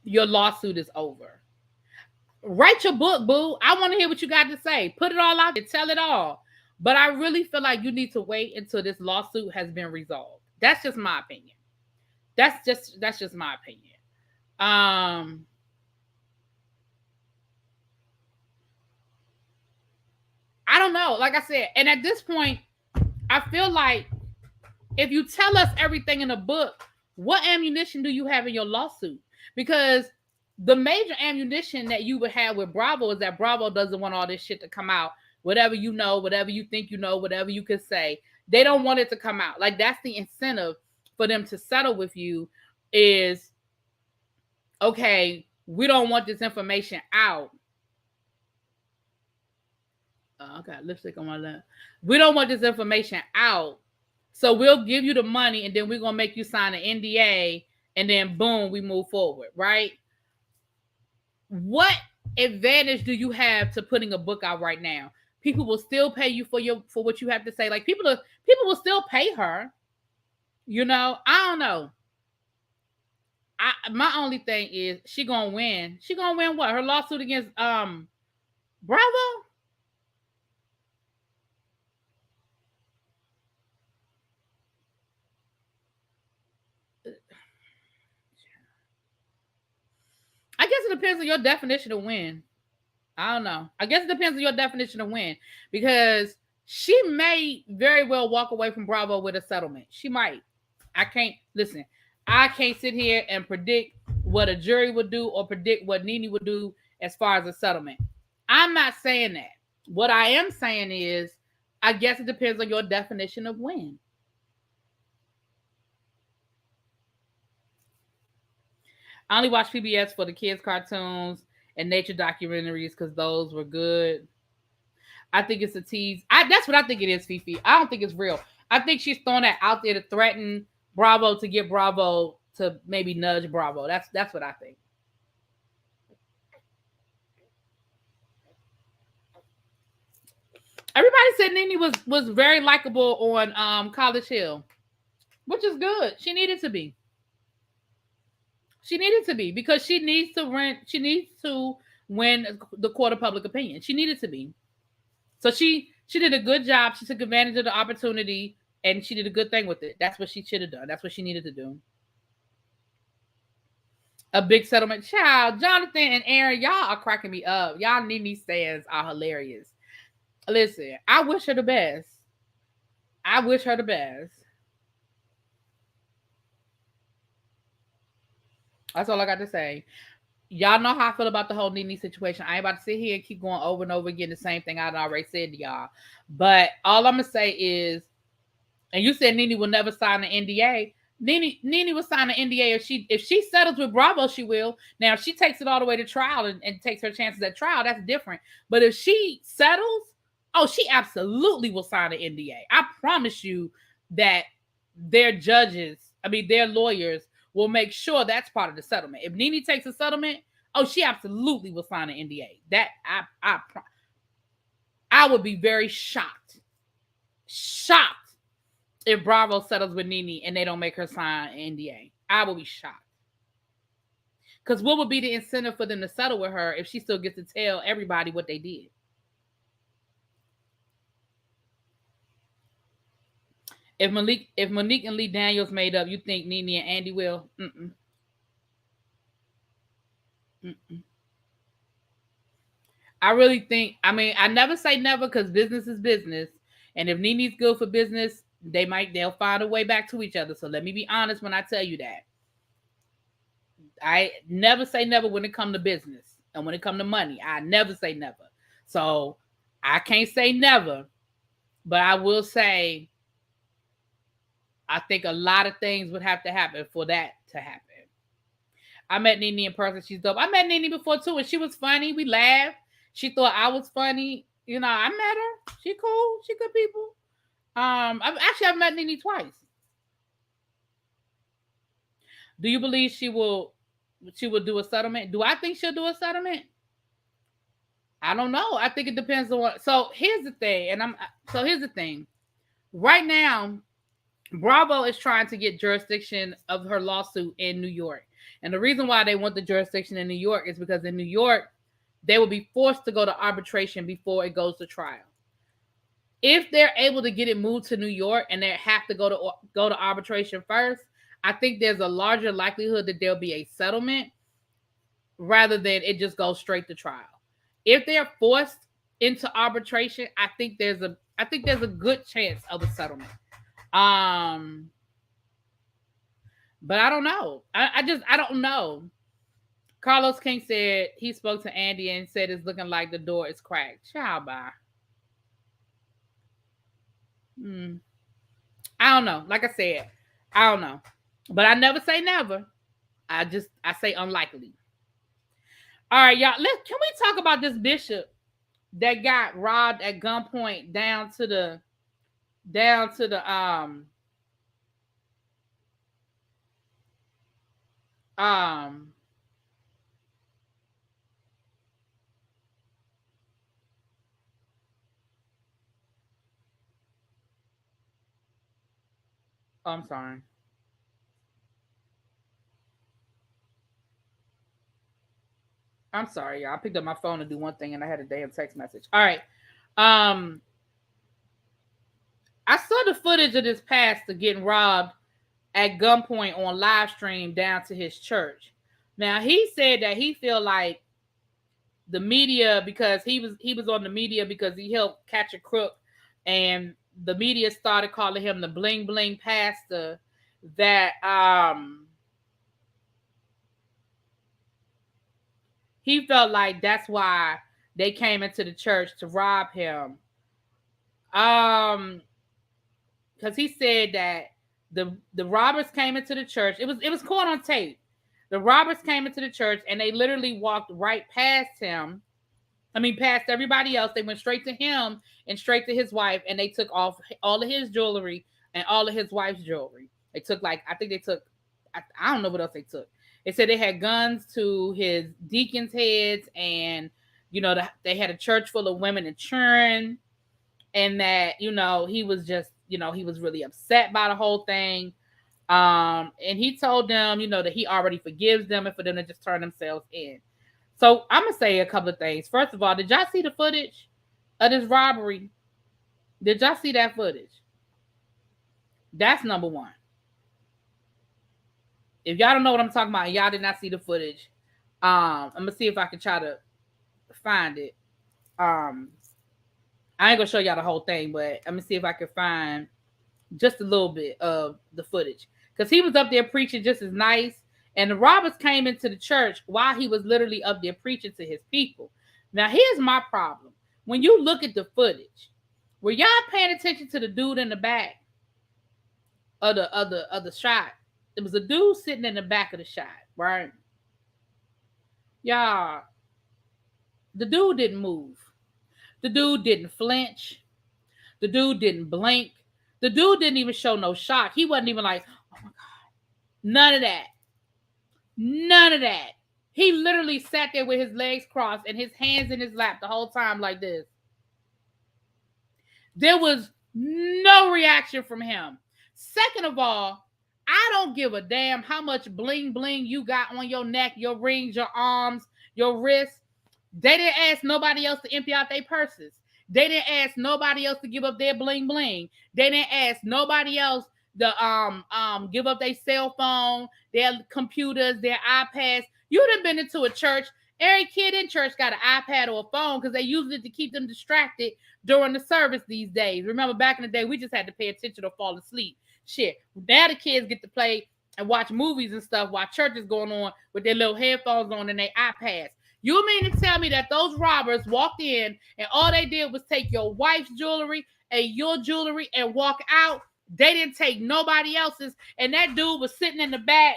your lawsuit is over. Write your book, boo. I want to hear what you got to say. Put it all out there. Tell it all. But I really feel like you need to wait until this lawsuit has been resolved. That's just my opinion. That's just my opinion. I don't know. Like I said, and at this point, I feel like if you tell us everything in a book, what ammunition do you have in your lawsuit? Because the major ammunition that you would have with Bravo is that Bravo doesn't want all this shit to come out. Whatever you know, whatever you think you know, whatever you could say, they don't want it to come out. Like, that's the incentive for them to settle with you is, okay, we don't want this information out. I got lipstick on my lip. We don't want this information out. So we'll give you the money and then we're going to make you sign an NDA and then boom, we move forward, right? What advantage do you have to putting a book out right now? People will still pay you for what you have to say. Like people will still pay her. You know, I don't know. my only thing is she gonna win. She gonna win what? Her lawsuit against Bravo? I guess it depends on your definition of win. I don't know. I guess it depends on your definition of win because she may very well walk away from Bravo with a settlement. She might. I can't listen. I can't sit here and predict what a jury would do or predict what Nene would do as far as a settlement. I'm not saying that. What I am saying is, I guess it depends on your definition of win. I only watch PBS for the kids' cartoons and nature documentaries because those were good. I think it's a tease. That's what I think it is, Fifi. I don't think it's real. I think she's throwing that out there to threaten Bravo to get Bravo to maybe nudge Bravo. That's what I think. Everybody said Nene was very likable on College Hill, which is good. She needed to be. She needed to be because she needs to rent. She needs to win the court of public opinion. She needed to be. So she did a good job. She took advantage of the opportunity and she did a good thing with it. That's what she should have done. That's what she needed to do. A big settlement. Child, Jonathan and Aaron, y'all are cracking me up. Y'all Nene stands are hilarious. Listen, I wish her the best. I wish her the best. That's all I got to say. Y'all know how I feel about the whole Nene situation. I ain't about to sit here and keep going over and over again the same thing I already said to y'all. But all I'm gonna say is, and you said Nene will never sign an NDA. Nene will sign an NDA if she settles with Bravo, she will. Now if she takes it all the way to trial and takes her chances at trial, that's different. But if she settles, oh, she absolutely will sign an NDA. I promise you that their judges, their lawyers will make sure that's part of the settlement. If Nene takes a settlement, oh, she absolutely will sign an NDA. That I would be very shocked if Bravo settles with Nene and they don't make her sign an NDA. I will be shocked. Because what would be the incentive for them to settle with her if she still gets to tell everybody what they did? If Monique and Lee Daniels made up, you think Nene and Andy will? Mm-mm. Mm-mm. I really think. I never say never because business is business, and if Nene's good for business, they'll find a way back to each other. So let me be honest when I tell you that. I never say never when it comes to business and when it comes to money. I never say never. So I can't say never, but I will say I think a lot of things would have to happen for that to happen. I met Nene in person. She's dope. I met Nene before too, and she was funny. We laughed. She thought I was funny. I met her. She cool. She good people. I've met Nene twice. Do you believe she will do a settlement? Do I think she'll do a settlement? I don't know. I think it depends on what. So here's the thing, here's the thing. Right now, Bravo is trying to get jurisdiction of her lawsuit in New York. And the reason why they want the jurisdiction in New York is because in New York, they will be forced to go to arbitration before it goes to trial. If they're able to get it moved to New York and they have to go to arbitration first, I think there's a larger likelihood that there'll be a settlement rather than it just goes straight to trial. If they're forced into arbitration, I think there's a good chance of a settlement. But I don't know. I don't know. Carlos King said he spoke to Andy and said it's looking like the door is cracked. Ciao, bye. I don't know. Like I said, I don't know. But I never say never. I say unlikely. All right, y'all. Can we talk about this bishop that got robbed at gunpoint down to the um I'm sorry. I'm sorry, y'all. I picked up my phone to do one thing and I had a damn text message. All right. Um, I saw the footage of this pastor getting robbed at gunpoint on live stream down to his church. Now he said that he feel like the media, because he was on the media because he helped catch a crook, and the media started calling him the bling bling pastor, that he felt like that's why they came into the church to rob him. Because he said that the robbers came into the church. It was caught on tape. The robbers came into the church and they literally walked right past him. I mean, past everybody else. They went straight to him and straight to his wife, and they took off all of his jewelry and all of his wife's jewelry. They took, like, I think they took, I don't know what else they took. They said they had guns to his deacons' heads, and they had a church full of women and children, and that he was just he was really upset by the whole thing. And he told them that he already forgives them and for them to just turn themselves in. So I'm gonna say a couple of things. First of all, did y'all see the footage of this robbery? Did y'all see that footage? That's number one. If y'all don't know what I'm talking about and y'all did not see the footage, I'm gonna see if I can try to find it. I ain't gonna show y'all the whole thing, but I'm gonna see if I can find just a little bit of the footage, because he was up there preaching just as nice, and the robbers came into the church while he was literally up there preaching to his people. Now here's my problem. When you look at the footage, were y'all paying attention to the dude in the back of the shot? There was a dude sitting in the back of the shot, right? Y'all, the dude didn't move. The dude didn't flinch. The dude didn't blink. The dude didn't even show no shock. He wasn't even like, oh my God. None of that. None of that. He literally sat there with his legs crossed and his hands in his lap the whole time like this. There was no reaction from him. Second of all, I don't give a damn how much bling bling you got on your neck, your rings, your arms, your wrists. They didn't ask nobody else to empty out their purses. They didn't ask nobody else to give up their bling bling. They didn't ask nobody else to give up their cell phone, their computers, their iPads. You'd have been into a church. Every kid in church got an iPad or a phone because they used it to keep them distracted during the service these days. Remember, back in the day, we just had to pay attention or fall asleep. Shit. Now the kids get to play and watch movies and stuff while church is going on with their little headphones on and their iPads. You mean to tell me that those robbers walked in and all they did was take your wife's jewelry and your jewelry and walk out? They didn't take nobody else's, and that dude was sitting in the back.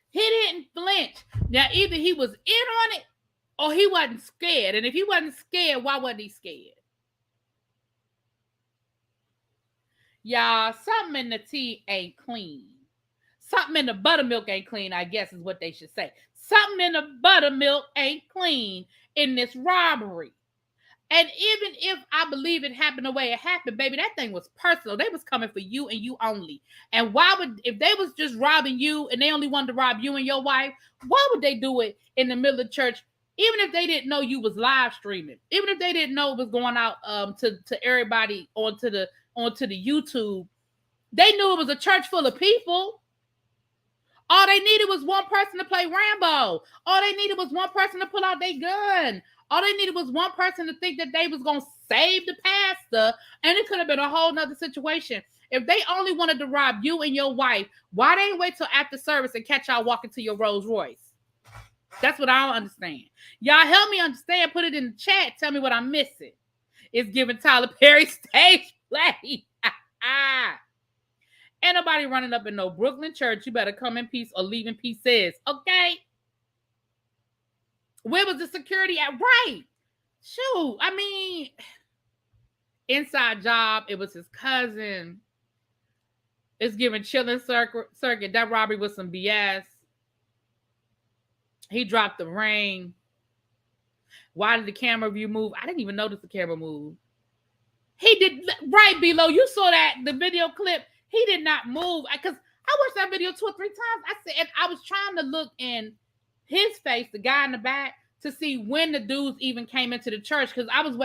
He didn't flinch. Now, either he was in on it or he wasn't scared. And if he wasn't scared, why wasn't he scared? Y'all, something in the tea ain't clean. Something in the buttermilk ain't clean, I guess is what they should say. Something in the buttermilk ain't clean in this robbery. And even if I believe it happened the way it happened, baby, that thing was personal. They was coming for you and you only. And why would, if they was just robbing you and they only wanted to rob you and your wife, why would they do it in the middle of church? Even if they didn't know you was live streaming, even if they didn't know it was going out to everybody onto the YouTube, they knew it was a church full of people. All they needed was one person to play Rambo. All they needed was one person to pull out their gun. All they needed was one person to think that they was going to save the pastor, and it could have been a whole nother situation. If they only wanted to rob you and your wife, why they didn't wait till after service and catch y'all walking to your Rolls Royce? That's what I don't understand. Y'all help me understand. Put it in the chat. Tell me what I'm missing. It's giving Tyler Perry stage play. Ain't nobody running up in no Brooklyn church. You better come in peace or leave in pieces. Okay? Where was the security at? Right. Shoot. I mean, inside job. It was his cousin. It's giving chilling circuit. That robbery was some BS. He dropped the ring. Why did the camera view move? I didn't even notice the camera move. He did. Right, B-Lo. You saw that, the video clip. He did not move. Because I watched that video 2 or 3 times. I said, and I was trying to look in his face, the guy in the back, to see when the dudes even came into the church. Because I was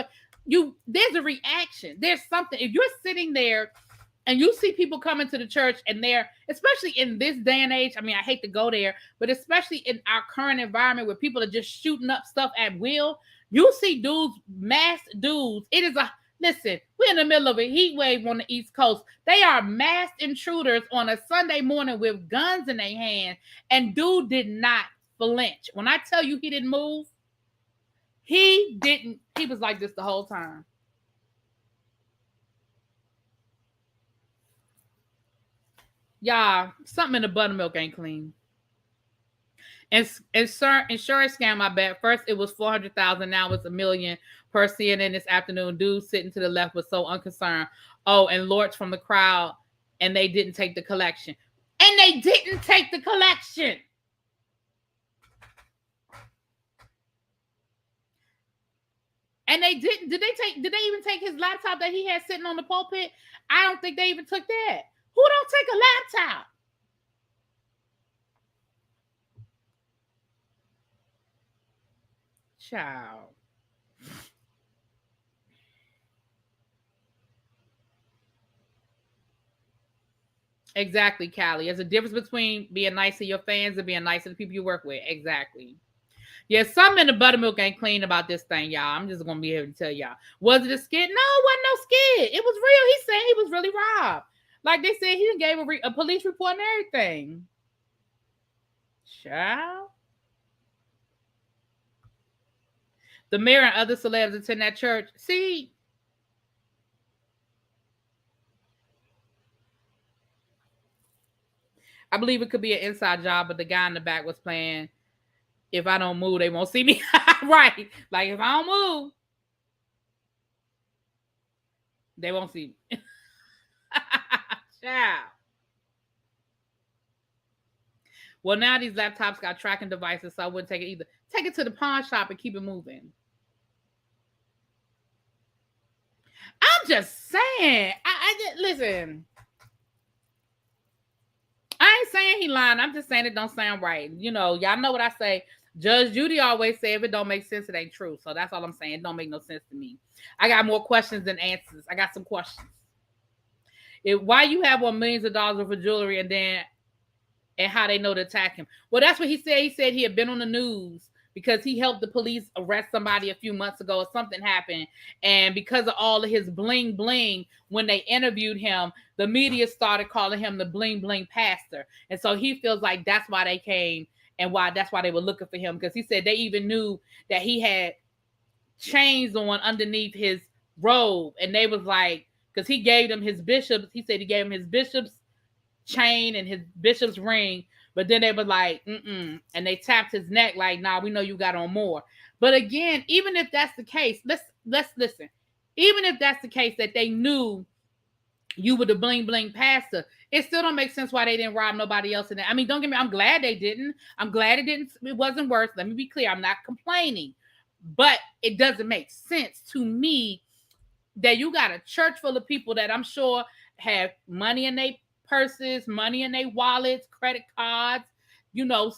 there's a reaction. There's something. If you're sitting there and you see people coming to the church and they're, especially in this day and age, I mean, I hate to go there, but especially in our current environment where people are just shooting up stuff at will, you see dudes, masked dudes. It is listen, we're in the middle of a heat wave on the East Coast. They are masked intruders on a Sunday morning with guns in their hand, and dude did not flinch. When I tell you he didn't move, he didn't. He was like this the whole time. Y'all, something in the buttermilk ain't clean. Insurance scam, I bet. First it was 400,000, now it's $1 million per CNN this afternoon. Dude sitting to the left was so unconcerned. Oh, and Lords from the crowd, and they didn't take the collection. And they didn't take the collection. And they didn't. Did they even take his laptop that he had sitting on the pulpit? I don't think they even took that. Who don't take a laptop? Child. Exactly, Callie. There's a difference between being nice to your fans and being nice to the people you work with. Exactly. Yeah, something in the buttermilk ain't clean about this thing, y'all. I'm just going to be here to tell y'all. Was it a skit? No, it wasn't no skit. It was real. He said he was really robbed. Like they said, he gave a police report and everything. Child. The mayor and other celebs attend that church. See, I believe it could be an inside job, but the guy in the back was playing, if I don't move, they won't see me. Right. Like, if I don't move, they won't see me. Child. Well, now these laptops got tracking devices, so I wouldn't take it either. Take it to the pawn shop and keep it moving. I'm just saying. Listen. I ain't saying he lying. I'm just saying it don't sound right. You know, y'all know what I say. Judge Judy always say if it don't make sense, it ain't true. So that's all I'm saying. It don't make no sense to me. I got more questions than answers. I got some questions. Why you have on millions of dollars worth of jewelry and how they know to attack him? Well, that's what he said. He said he had been on the news because he helped the police arrest somebody a few months ago or something happened. And because of all of his bling bling, when they interviewed him, the media started calling him the bling bling pastor. And so he feels like that's why they came and that's why they were looking for him. Because he said they even knew that he had chains on underneath his robe. And they was like, because he gave them his bishops. He said he gave him his bishop's chain and his bishop's ring. But then they were like, and they tapped his neck like, nah, we know you got on more. But again, even if that's the case, let's listen. Even if that's the case that they knew you were the bling bling pastor, it still don't make sense why they didn't rob nobody else in that. I mean, don't get me, I'm glad they didn't. I'm glad it wasn't worse. Let me be clear. I'm not complaining. But it doesn't make sense to me that you got a church full of people that I'm sure have money in their purses, money in their wallets, credit cards,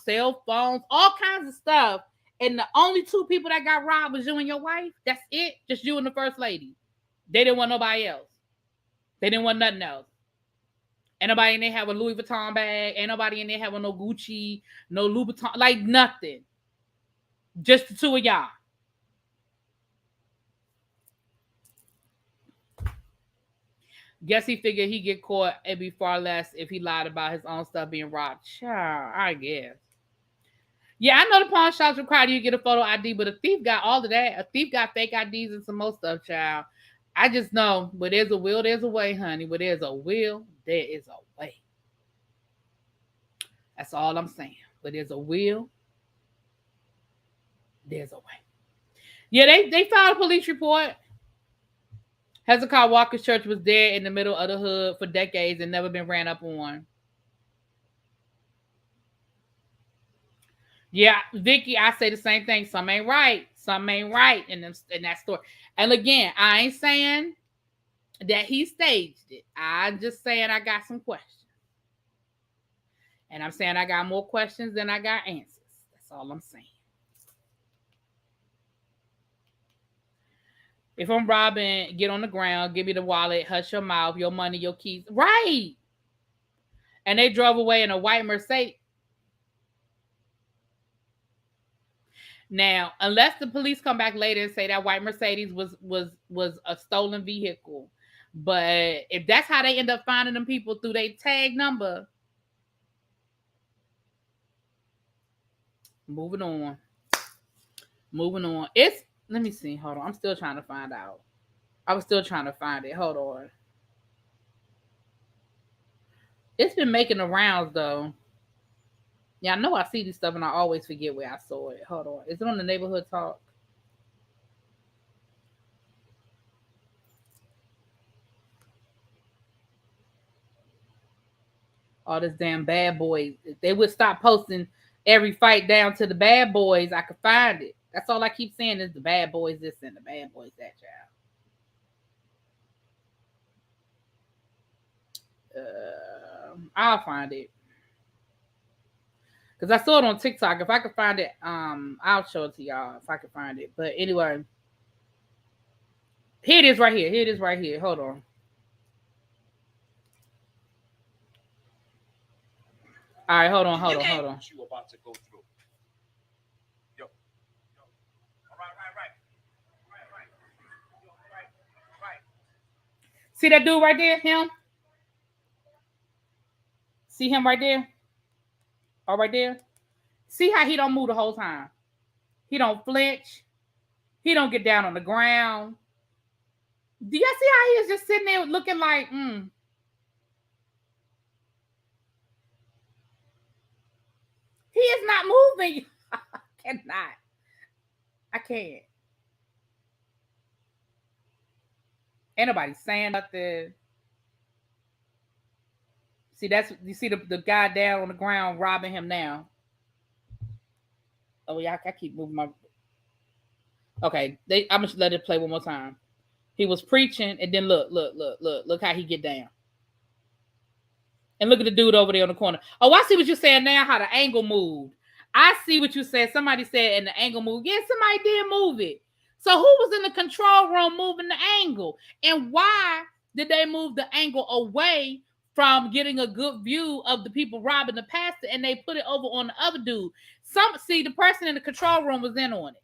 cell phones, all kinds of stuff. And the only 2 people that got robbed was you and your wife. That's it. Just you and the first lady. They didn't want nobody else. They didn't want nothing else. Ain't nobody in there have a Louis Vuitton bag. Ain't nobody in there having no Gucci, no Louboutin, like nothing. Just the 2 of y'all. Guess he figured he'd get caught. It'd be far less if he lied about his own stuff being robbed. Child, I guess. Yeah, I know the pawn shops require you to get a photo ID, but a thief got all of that. A thief got fake IDs and some more stuff, child. I just know where there's a will, there's a way, honey. Where there's a will, there is a way. That's all I'm saying. Where there's a will, there's a way. Yeah, they filed a police report. Hezekiah Walker's church was there in the middle of the hood for decades and never been ran up on. Yeah, Vicky, I say the same thing. Some ain't right. Some ain't right in that story. And again, I ain't saying that he staged it. I'm just saying I got some questions. And I'm saying I got more questions than I got answers. That's all I'm saying. If I'm robbing, get on the ground, give me the wallet, hush your mouth, your money, your keys. Right. And they drove away in a white Mercedes. Now, unless the police come back later and say that white Mercedes was a stolen vehicle, but if that's how they end up finding them people through their tag number, moving on. It's let me see. Hold on. I'm still trying to find out. I was still trying to find it. Hold on. It's been making the rounds though. Yeah, I know I see this stuff and I always forget where I saw it. Hold on. Is it on the neighborhood talk? All this damn bad boys. If they would stop posting every fight down to the bad boys, I could find it. That's all I keep saying is the bad boys this and the bad boys that, child. I'll find it. Because I saw it on TikTok. If I could find it, I'll show it to y'all if I could find it. But anyway. Here it is right here. Here it is right here. Hold on. All right, hold on. What you about to go through. Yo. All right. See that dude right there? Him? See him right there? All right there? See how he don't move the whole time? He don't flinch. He don't get down on the ground. Do y'all see how he is just sitting there looking like, He is not moving. I cannot. I can't. Ain't nobody saying nothing. See, you see the guy down on the ground robbing him now. Oh yeah, I keep moving my. Okay, I'm gonna let it play one more time. He was preaching, and then look how he get down. And look at the dude over there on the corner. Oh, I see what you're saying now, how the angle moved. I see what you said. Somebody said, and the angle moved. Yeah, somebody did move it. So who was in the control room moving the angle? And why did they move the angle away from getting a good view of the people robbing the pastor, and they put it over on the other dude? See, the person in the control room was in on it.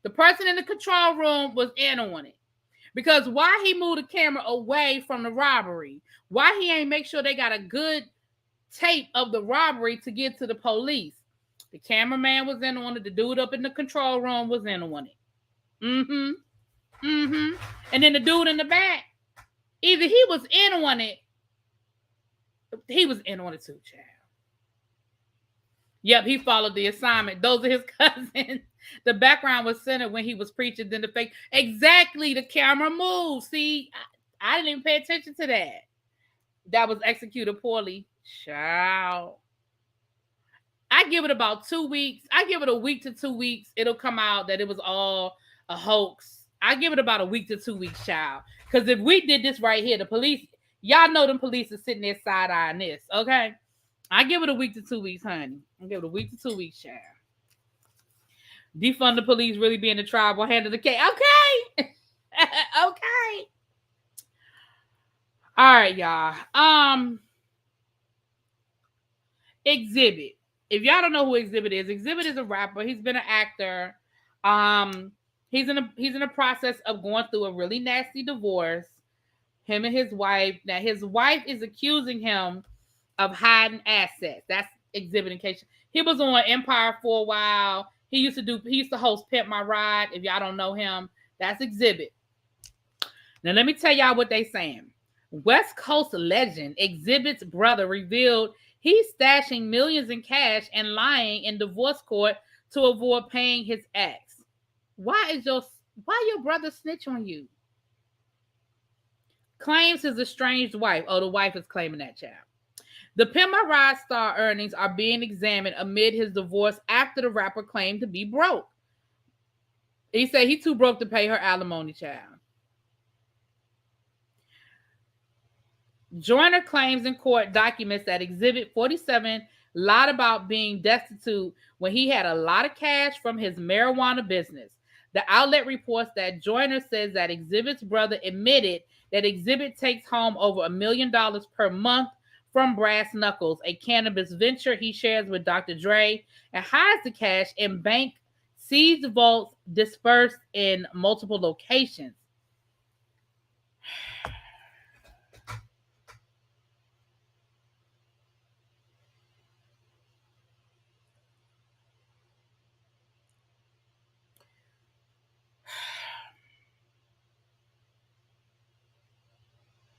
The person in the control room was in on it. Because why he moved the camera away from the robbery? Why he ain't make sure they got a good tape of the robbery to get to the police? The cameraman was in on it. The dude up in the control room was in on it. And then the dude in the back, either he was in on it. He was in on it too, child. Yep, he followed the assignment. Those are his cousins. The background was centered when he was preaching. Then the fake. Exactly, the camera moved. See, I didn't even pay attention to that. That was executed poorly. Child. I give it about 2 weeks. I give it a week to 2 weeks. It'll come out that it was all a hoax. I give it about a week to 2 weeks, child. Because if we did this right here, the police, y'all know them police are sitting there side-eyeing this, okay? I give it a week to 2 weeks, honey. I give it a week to 2 weeks, child. Defund the police really being the tribal hand of the case. Okay. Okay. All right, y'all. Xhibit. If y'all don't know who Xhibit is a rapper. He's been an actor. He's in a process of going through a really nasty divorce. Him and his wife. Now his wife is accusing him of hiding assets. That's Xhibit in case. He was on Empire for a while. He used to host Pimp My Ride. If y'all don't know him, that's Xhibit. Now let me tell y'all what they saying. West Coast legend Xhibit's brother revealed he's stashing millions in cash and lying in divorce court to avoid paying his ex. Why your brother snitch on you? Claims his estranged wife. Oh, the wife is claiming that, child. The Pimp My Ride star earnings are being examined amid his divorce after the rapper claimed to be broke. He said he too broke to pay her alimony, child. Joyner claims in court documents that Exhibit 47 lied about being destitute when he had a lot of cash from his marijuana business. The outlet reports that Joyner says that Exhibit's brother admitted that Exhibit takes home over $1 million per month from Brass Knuckles, a cannabis venture he shares with Dr. Dre, and hides the cash in bank seized vaults dispersed in multiple locations.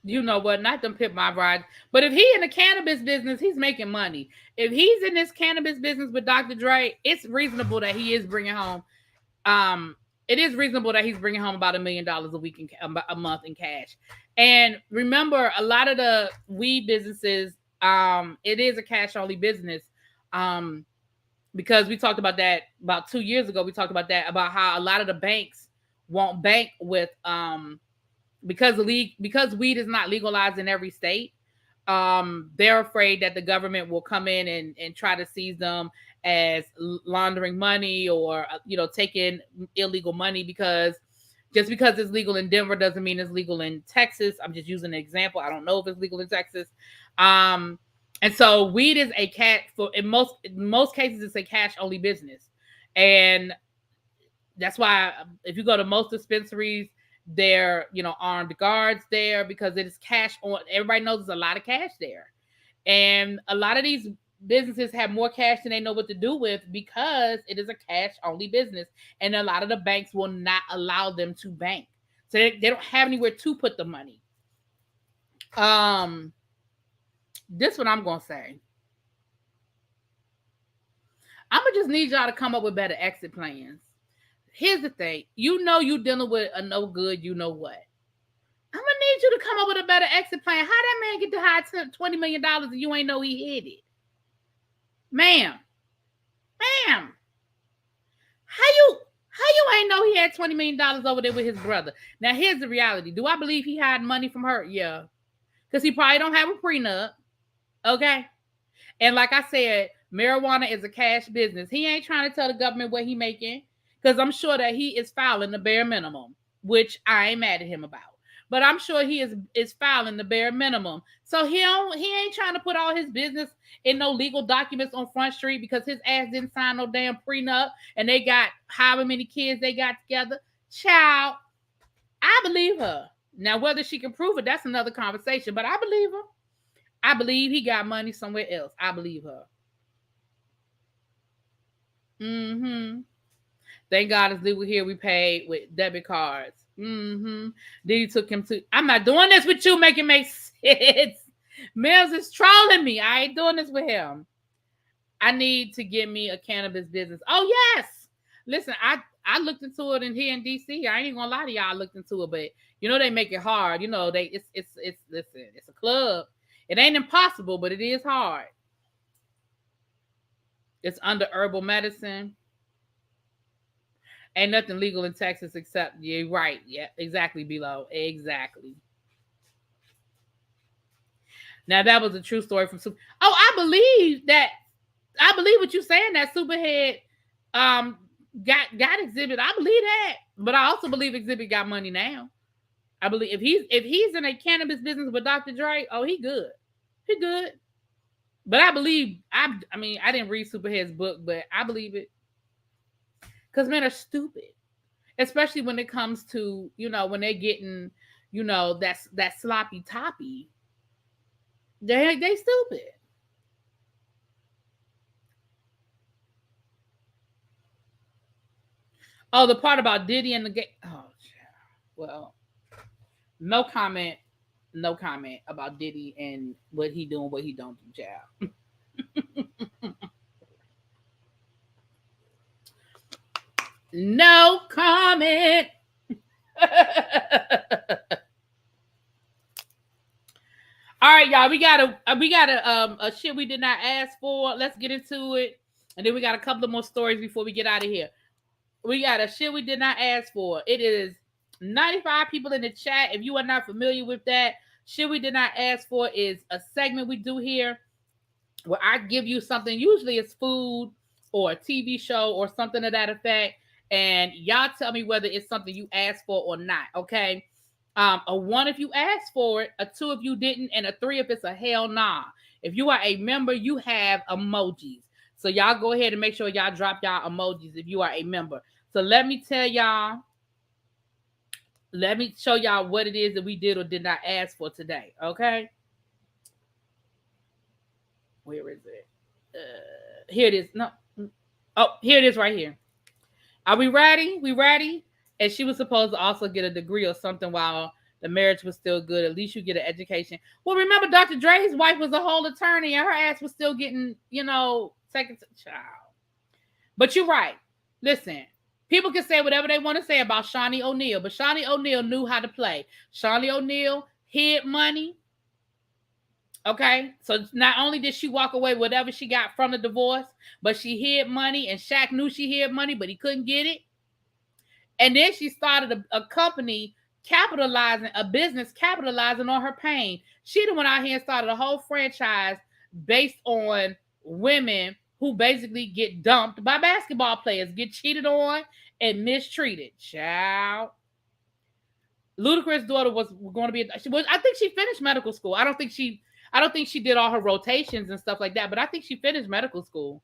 You know what? Not to pimp my ride, but if he in the cannabis business, he's making money. If he's in this cannabis business with Dr. Dre, it's reasonable that he is bringing home. It is reasonable that he's bringing home about $1 million a week a month in cash. And remember, a lot of the weed businesses, it is a cash only business. Because we talked about that about 2 years ago. We talked about that about how a lot of the banks won't bank with because weed is not legalized in every state. They're afraid that the government will come in and try to seize them as laundering money or taking illegal money, because just because it's legal in Denver doesn't mean it's legal in Texas. I'm just using an example. I don't know if it's legal in Texas. And so weed is a in most cases it's a cash only business. And that's why if you go to most dispensaries, they're armed guards there, because it is cash on. Everybody knows there's a lot of cash there, and a lot of these businesses have more cash than they know what to do with, because it is a cash only business, and a lot of the banks will not allow them to bank, so they don't have anywhere to put the money. This what I'm gonna say. I'm gonna just need y'all to come up with better exit plans. Here's the thing. You dealing with a no good, you know what. I'm gonna need you to come up with a better exit plan. How that man get to hide $20 million and you ain't know he hid it? Ma'am. How you ain't know he had $20 million over there with his brother? Now here's the reality. Do I believe he had money from her? Yeah. Because he probably don't have a prenup. Okay. And like I said, marijuana is a cash business. He ain't trying to tell the government what he making, because I'm sure that he is filing the bare minimum, which I ain't mad at him about. But I'm sure he is filing the bare minimum. So he ain't trying to put all his business in no legal documents on Front Street, because his ass didn't sign no damn prenup and they got however many kids they got together. Child, I believe her. Now, whether she can prove it, that's another conversation, but I believe her. I believe he got money somewhere else. I believe her. Thank God it's legal here. We paid with debit cards. Then he took him to. I'm not doing this with you. Make it make sense. Mills is trolling me. I ain't doing this with him. I need to get me a cannabis business. Oh yes. Listen, I looked into it in here in DC. I ain't gonna lie to y'all. I looked into it, but they make it hard. It's listen. It's a club. It ain't impossible, but it is hard. It's under herbal medicine. Ain't nothing legal in Texas except, you're right. Yeah, exactly, below. Exactly. Now, that was a true story from Super. Oh, I believe what you're saying, that Superhead got Exhibit. I believe that. But I also believe Exhibit got money now. I believe if he's in a cannabis business with Dr. Dre, oh, he good. He good. But I believe, I didn't read Superhead's book, but I believe it. Because men are stupid. Especially when it comes to, when they're getting, that sloppy toppy. They stupid. Oh, the part about Diddy and the game. Oh, well, no comment about Diddy and what he doing, what he don't do, child. No comment. All right, y'all. We got a shit we did not ask for. Let's get into it, and then we got a couple of more stories before we get out of here. We got a shit we did not ask for. It is 95 people in the chat. If you are not familiar with that, Shit We Did Not Ask For is a segment we do here where I give you something. Usually it's food or a TV show or something to that effect. And y'all tell me whether it's something you asked for or not. Okay. A 1 if you asked for it, a 2 if you didn't, and a 3 if it's a hell nah. If you are a member, you have emojis. So y'all go ahead and make sure y'all drop y'all emojis if you are a member. So let me show y'all what it is that we did or did not ask for today. Okay. Where is it? Here it is. No. Oh, here it is right here. Are we ready? We ready? And she was supposed to also get a degree or something while the marriage was still good. At least you get an education. Well, remember, Dr. Dre's wife was a whole attorney and her ass was still getting, second child. But you're right. Listen, people can say whatever they want to say about Shawnee O'Neal, but Shawnee O'Neal knew how to play. Shawnee O'Neal hid money. Okay, so not only did she walk away with whatever she got from the divorce, but she hid money, and Shaq knew she hid money, but he couldn't get it. And then she started a company a business capitalizing on her pain. She went out here and started a whole franchise based on women who basically get dumped by basketball players, get cheated on and mistreated. Child. Ludacris' daughter was going to be. I think she finished medical school. I don't think she did all her rotations and stuff like that, but I think she finished medical school.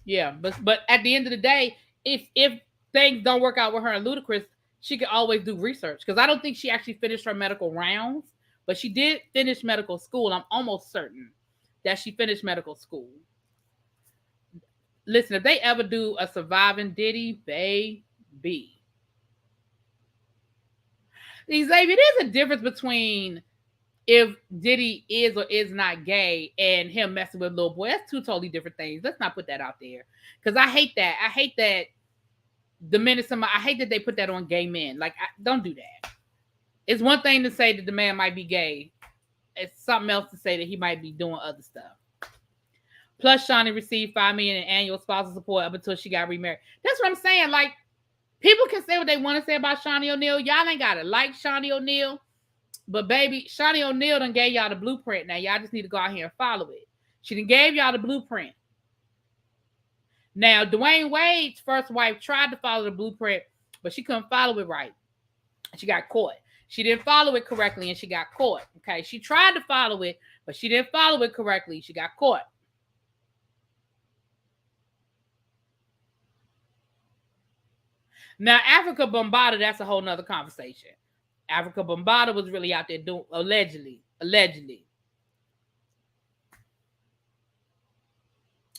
Yeah, but at the end of the day, if things don't work out with her and Ludacris, she can always do research, because I don't think she actually finished her medical rounds, but she did finish medical school. I'm almost certain that she finished medical school. Listen, if they ever do a surviving Diddy, baby. Xavier, there's a difference between if Diddy is or is not gay and him messing with little boy. That's two totally different things. Let's not put that out there, because I hate that. I hate that I hate that they put that on gay men. Like, don't do that. It's one thing to say that the man might be gay. It's something else to say that he might be doing other stuff. Plus, Shawnee received $5 million in annual spousal support up until she got remarried. That's what I'm saying. Like, people can say what they want to say about Shawnee O'Neal. Y'all ain't gotta like Shawnee O'Neal, but baby, Shawnee O'Neal done gave y'all the blueprint. Now y'all just need to go out here and follow it. She done gave y'all the blueprint. Now, Dwayne Wade's first wife tried to follow the blueprint, but she couldn't follow it right. She got caught. She didn't follow it correctly, and she got caught. Okay, she tried to follow it, but she didn't follow it correctly. She got caught. Now, Africa Bombada, that's a whole nother conversation. Africa Bombada was really out there doing, allegedly.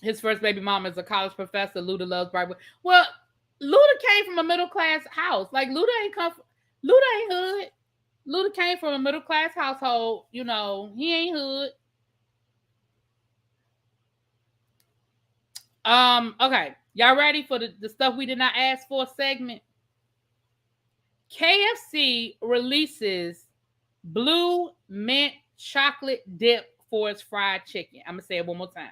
His first baby mama is a college professor. Luda loves bright. Well, Luda came from a middle class house. Like, Luda ain't hood. Luda came from a middle class household. He ain't hood. Okay. Y'all ready for the stuff we did not ask for segment? KFC releases blue mint chocolate dip for its fried chicken. I'm going to say it one more time.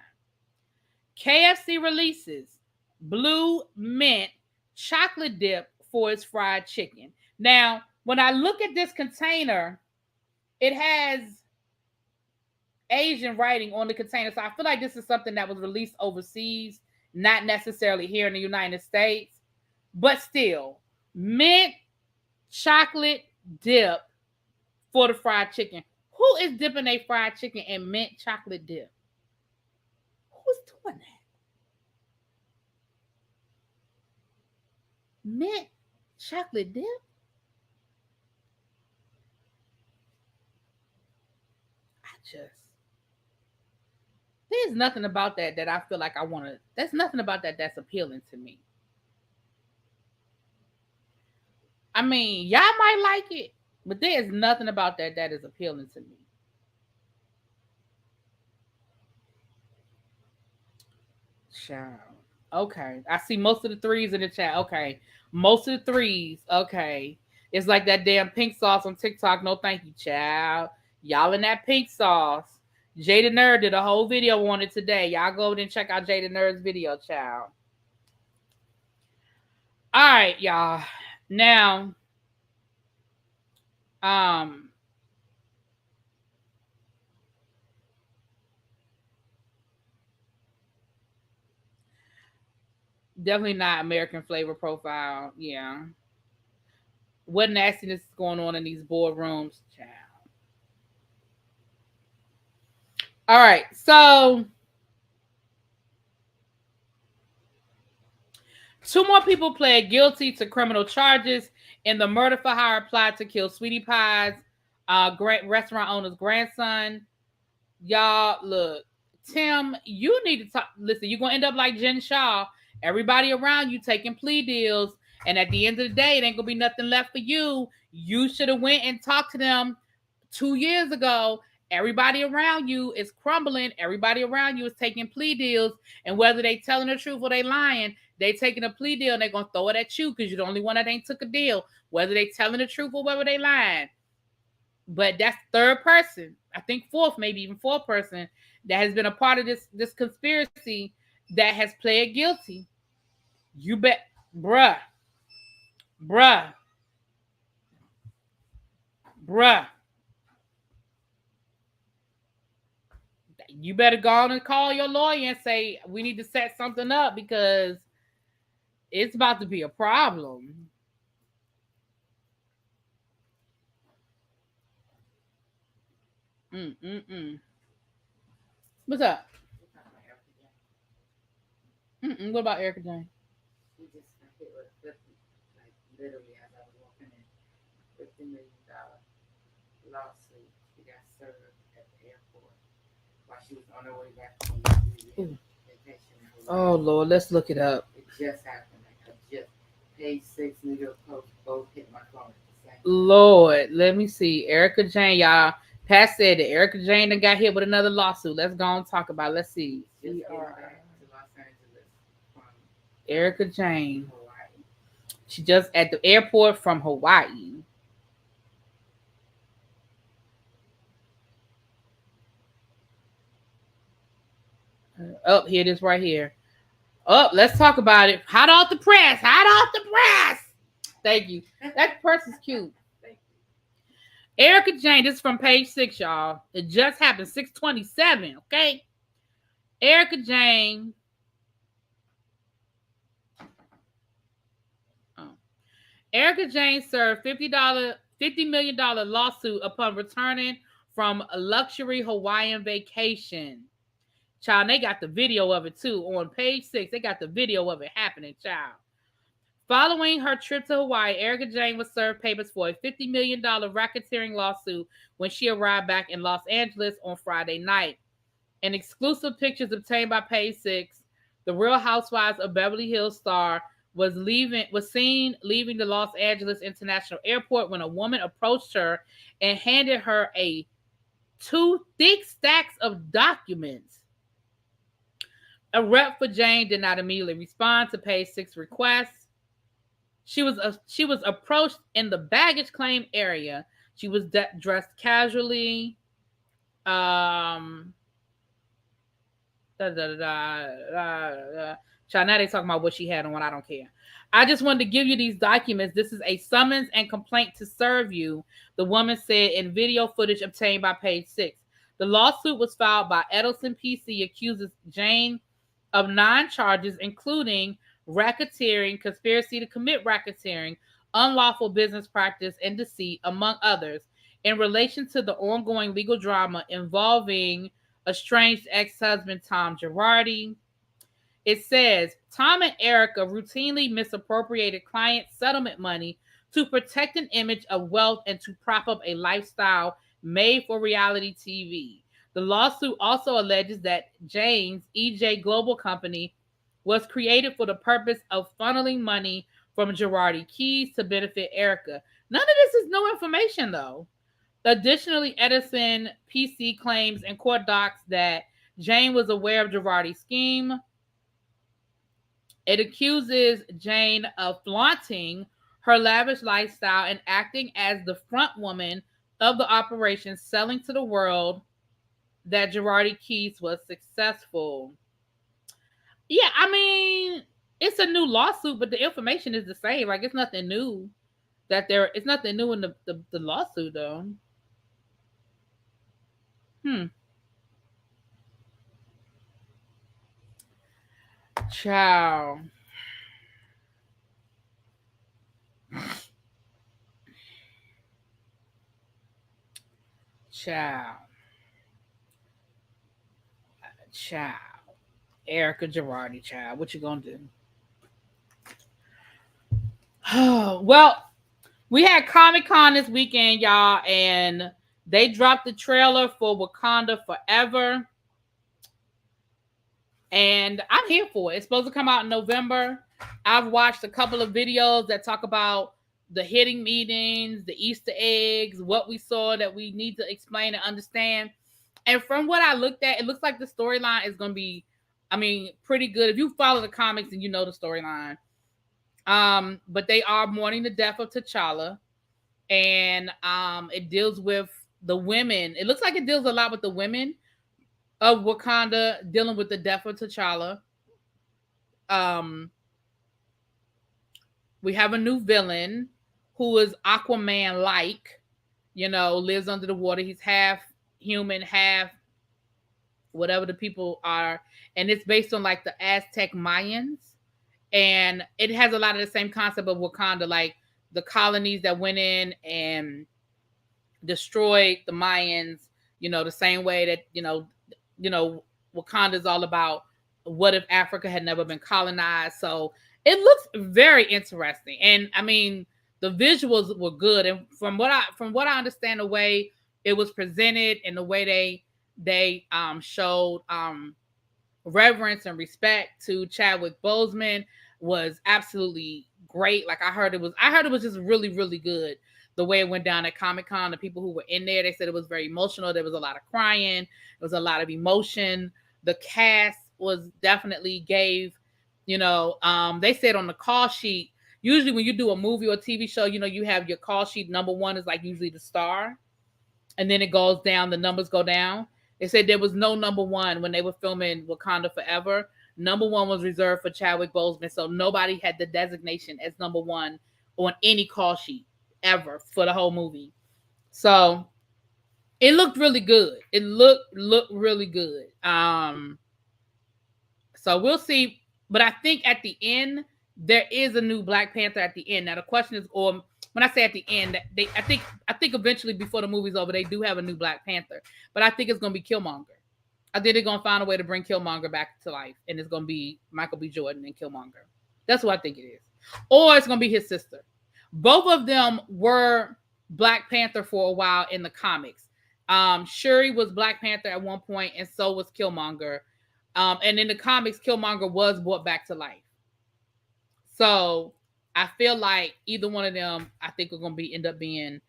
KFC releases blue mint chocolate dip for its fried chicken. Now, when I look at this container, it has Asian writing on the container. So I feel like this is something that was released overseas, not necessarily here in the United States. But still, mint chocolate dip for the fried chicken. Who is dipping a fried chicken in mint chocolate dip? Who's doing that? Mint chocolate dip? There's nothing about that I feel like I want to. There's nothing about that that's appealing to me. I mean, y'all might like it, but there's nothing about that that is appealing to me. Child. Okay. I see most of the threes in the chat. Okay. Most of the threes. Okay. It's like that damn pink sauce on TikTok. No, thank you, child. Y'all in that pink sauce. Jada Nerd did a whole video on it today. Y'all go over and check out Jada Nerd's video, child. All right, y'all. Now, Definitely not American flavor profile. Yeah. What nastiness is going on in these boardrooms, child? All right, so two more people pled guilty to criminal charges in the murder for hire plot to kill Sweetie Pie's restaurant owner's grandson. Y'all, look, Tim, you need to talk. Listen, you're gonna end up like Jen Shaw. Everybody around you taking plea deals, and at the end of the day, it ain't gonna be nothing left for you. You should have went and talked to them 2 years ago. Everybody around you is crumbling. Everybody around you is taking plea deals, and whether they telling the truth or they lying, they taking a plea deal and they gonna throw it at you because you're the only one that ain't took a deal. Whether they telling the truth or whether they lying. But that's third person, I think fourth, maybe even fourth person that has been a part of this conspiracy that has pled guilty. You bet, bruh, bruh, bruh. You better go on and call your lawyer and say we need to set something up because it's about to be a problem. Mm-mm-mm. What's up? Mm-mm. What about Erika Jayne? She just got hit with 50, like literally as I was walking in, $50 million lawsuit. She got served at the airport while she was on her way back from vacation. Oh Lord, let's look it up. It just happened. Like I just page 6 New York Post both hit my phone at the same time. Lord, let me see. Erika Jayne, y'all. Pat said that Erika Jayne done got hit with another lawsuit. Let's go and talk about it. Let's see. Just getting back to Los Angeles from Erika Jayne. Hawaii. She just at the airport from Hawaii. Up here it is right here. Up, let's talk about it. Hot off the press. Hot off the press. Thank you. That person's cute. Erika Jayne, this is from page 6, y'all. It just happened 6/27, okay? Erika Jayne. Erika Jayne served $50 million lawsuit upon returning from a luxury Hawaiian vacation. Child, they got the video of it too. On page 6, they got the video of it happening, child. Following her trip to Hawaii, Erika Jayne was served papers for a $50 million racketeering lawsuit when she arrived back in Los Angeles on Friday night. In exclusive pictures obtained by page 6, the Real Housewives of Beverly Hills star was seen leaving the Los Angeles International Airport when a woman approached her and handed her two thick stacks of documents. A rep for Jayne did not immediately respond to page 6 requests. She was approached in the baggage claim area. She was dressed casually. Now they talking about what she had on. I don't care. I just wanted to give you these documents. This is a summons and complaint to serve you, the woman said in video footage obtained by page 6. The lawsuit was filed by Edelson PC, accuses Jayne of 9 charges, including racketeering, conspiracy to commit racketeering, unlawful business practice, and deceit, among others, in relation to the ongoing legal drama involving estranged ex-husband Tom Girardi. It says, Tom and Erika routinely misappropriated client settlement money to protect an image of wealth and to prop up a lifestyle made for reality TV. The lawsuit also alleges that Jayne's EJ Global Company was created for the purpose of funneling money from Girardi Keys to benefit Erika. None of this is new information, though. Additionally, Edison PC claims in court docs that Jayne was aware of Girardi's scheme. It accuses Jayne of flaunting her lavish lifestyle and acting as the front woman of the operation, selling to the world that Girardi Keys was successful. Yeah, I mean, it's a new lawsuit, but the information is the same. Like, it's nothing new it's nothing new in the lawsuit, though. Ciao. Child. Child. Erika Jayne, child. What you gonna do? Well, we had Comic-Con this weekend, y'all, and they dropped the trailer for Wakanda Forever. And I'm here for it. It's supposed to come out in November. I've watched a couple of videos that talk about the hitting meetings, the Easter eggs, what we saw that we need to explain and understand. And from what I looked at, it looks like the storyline is going to be, pretty good. If you follow the comics and you know the storyline. But they are mourning the death of T'Challa. And it deals with the women. It looks like it deals a lot with the women of Wakanda dealing with the death of T'Challa. We have a new villain who is Aquaman-like, lives under the water. He's half human, half whatever the people are. And it's based on like the Aztec Mayans. And it has a lot of the same concept of Wakanda, like the colonies that went in and destroyed the Mayans, the same way that, Wakanda is all about what if Africa had never been colonized. So it looks very interesting. And the visuals were good. And from what I understand, the way it was presented and the way they showed reverence and respect to Chadwick Boseman was absolutely great. Like I heard it was just really, really good. The way it went down at Comic-Con, the people who were in there, they said it was very emotional. There was a lot of crying. There was a lot of emotion. The cast was definitely gave, they said on the call sheet, usually when you do a movie or TV show, you have your call sheet. Number one is like usually the star. And then it goes down, the numbers go down. They said there was no number one when they were filming Wakanda Forever. Number one was reserved for Chadwick Boseman. So nobody had the designation as number one on any call sheet ever for the whole movie. So it looked really good. It looked really good. So we'll see. But I think at the end, there is a new Black Panther at the end. Now the question is, or when I say at the end, I think eventually before the movie's over, they do have a new Black Panther. But I think it's gonna be Killmonger. I think they're gonna find a way to bring Killmonger back to life, and it's gonna be Michael B. Jordan and Killmonger. That's what I think it is. Or it's gonna be his sister. Both of them were Black Panther for a while in the comics. Shuri was Black Panther at one point, and so was Killmonger. And in the comics, Killmonger was brought back to life. So I feel like either one of them, I think, are going to end up being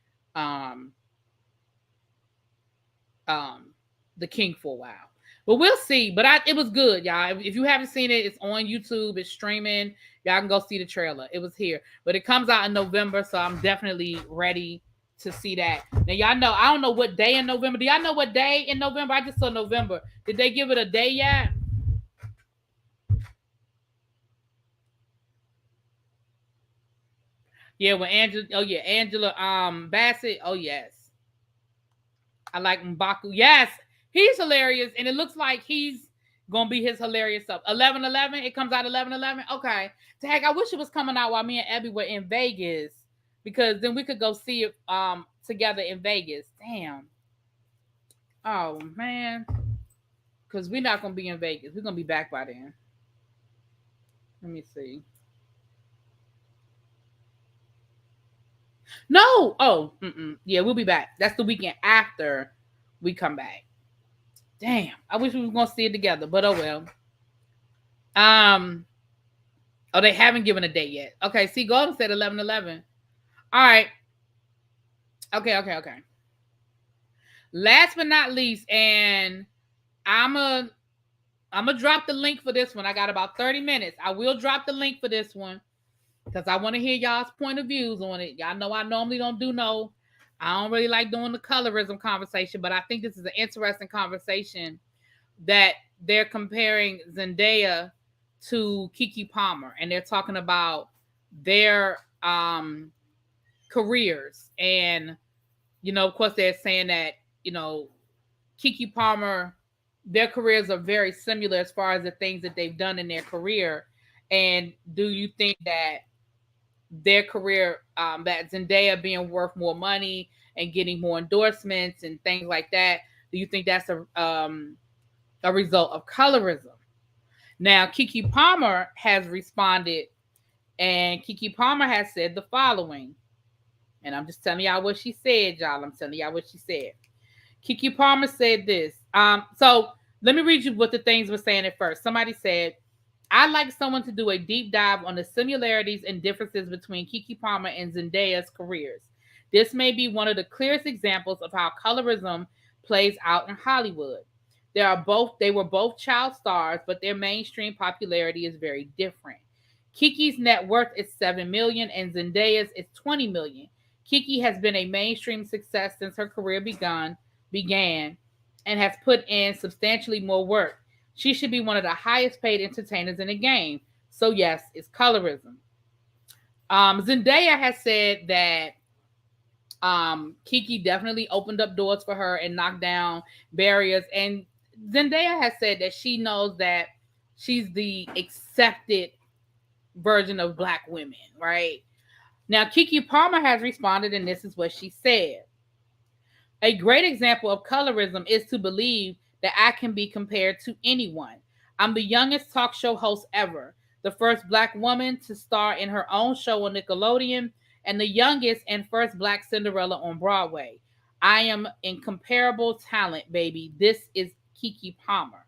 the king for a while. But we'll see. But it was good, y'all. If you haven't seen it, it's on YouTube. It's streaming. Y'all can go see the trailer. It was here. But it comes out in November, so I'm definitely ready to see that. Now, y'all know, I don't know what day in November. Do y'all know what day in November? I just saw November. Did they give it a day yet? Yeah, with Angela. Oh, yeah. Angela Bassett. Oh, yes. I like M'Baku. Yes. He's hilarious. And it looks like he's going to be his hilarious stuff. 11/11. It comes out 11/11. Okay. Heck, I wish it was coming out while me and Abby were in Vegas, because then we could go see it together in Vegas. Damn. Oh, man. Because we're not going to be in Vegas. We're going to be back by then. Let me see. No. Oh, yeah, we'll be back. That's the weekend after we come back. Damn. I wish we were going to see it together, but oh well. Oh, they haven't given a date yet. Okay, see, Golden said 11/11. All right. Okay. Last but not least, and I'm a drop the link for this one. I got about 30 minutes. I will drop the link for this one because I want to hear y'all's point of views on it. Y'all know I normally don't do I don't really like doing the colorism conversation, but I think this is an interesting conversation that they're comparing Zendaya to Keke Palmer, and they're talking about their careers. And, of course, they're saying that, Keke Palmer, their careers are very similar as far as the things that they've done in their career. And do you think that their career, that Zendaya being worth more money and getting more endorsements and things like that? Do you think that's a result of colorism? Now, Kiki Palmer has responded, and Kiki Palmer has said the following. And I'm just telling y'all what she said, y'all. I'm telling y'all what she said. Kiki Palmer said this. So let me read you what the things were saying at first. Somebody said, I'd like someone to do a deep dive on the similarities and differences between Kiki Palmer and Zendaya's careers. This may be one of the clearest examples of how colorism plays out in Hollywood. They were both child stars, but their mainstream popularity is very different. Kiki's net worth is 7 million and Zendaya's is 20 million. Kiki has been a mainstream success since her career began and has put in substantially more work. She should be one of the highest paid entertainers in the game. So yes, it's colorism. Zendaya has said that Kiki definitely opened up doors for her and knocked down barriers. And Zendaya has said that she knows that she's the accepted version of black women, right? Now, Kiki Palmer has responded, and this is what she said. A great example of colorism is to believe that I can be compared to anyone. I'm the youngest talk show host ever, the first black woman to star in her own show on Nickelodeon, and the youngest and first black Cinderella on Broadway. I am incomparable talent, baby. This is Kiki Palmer.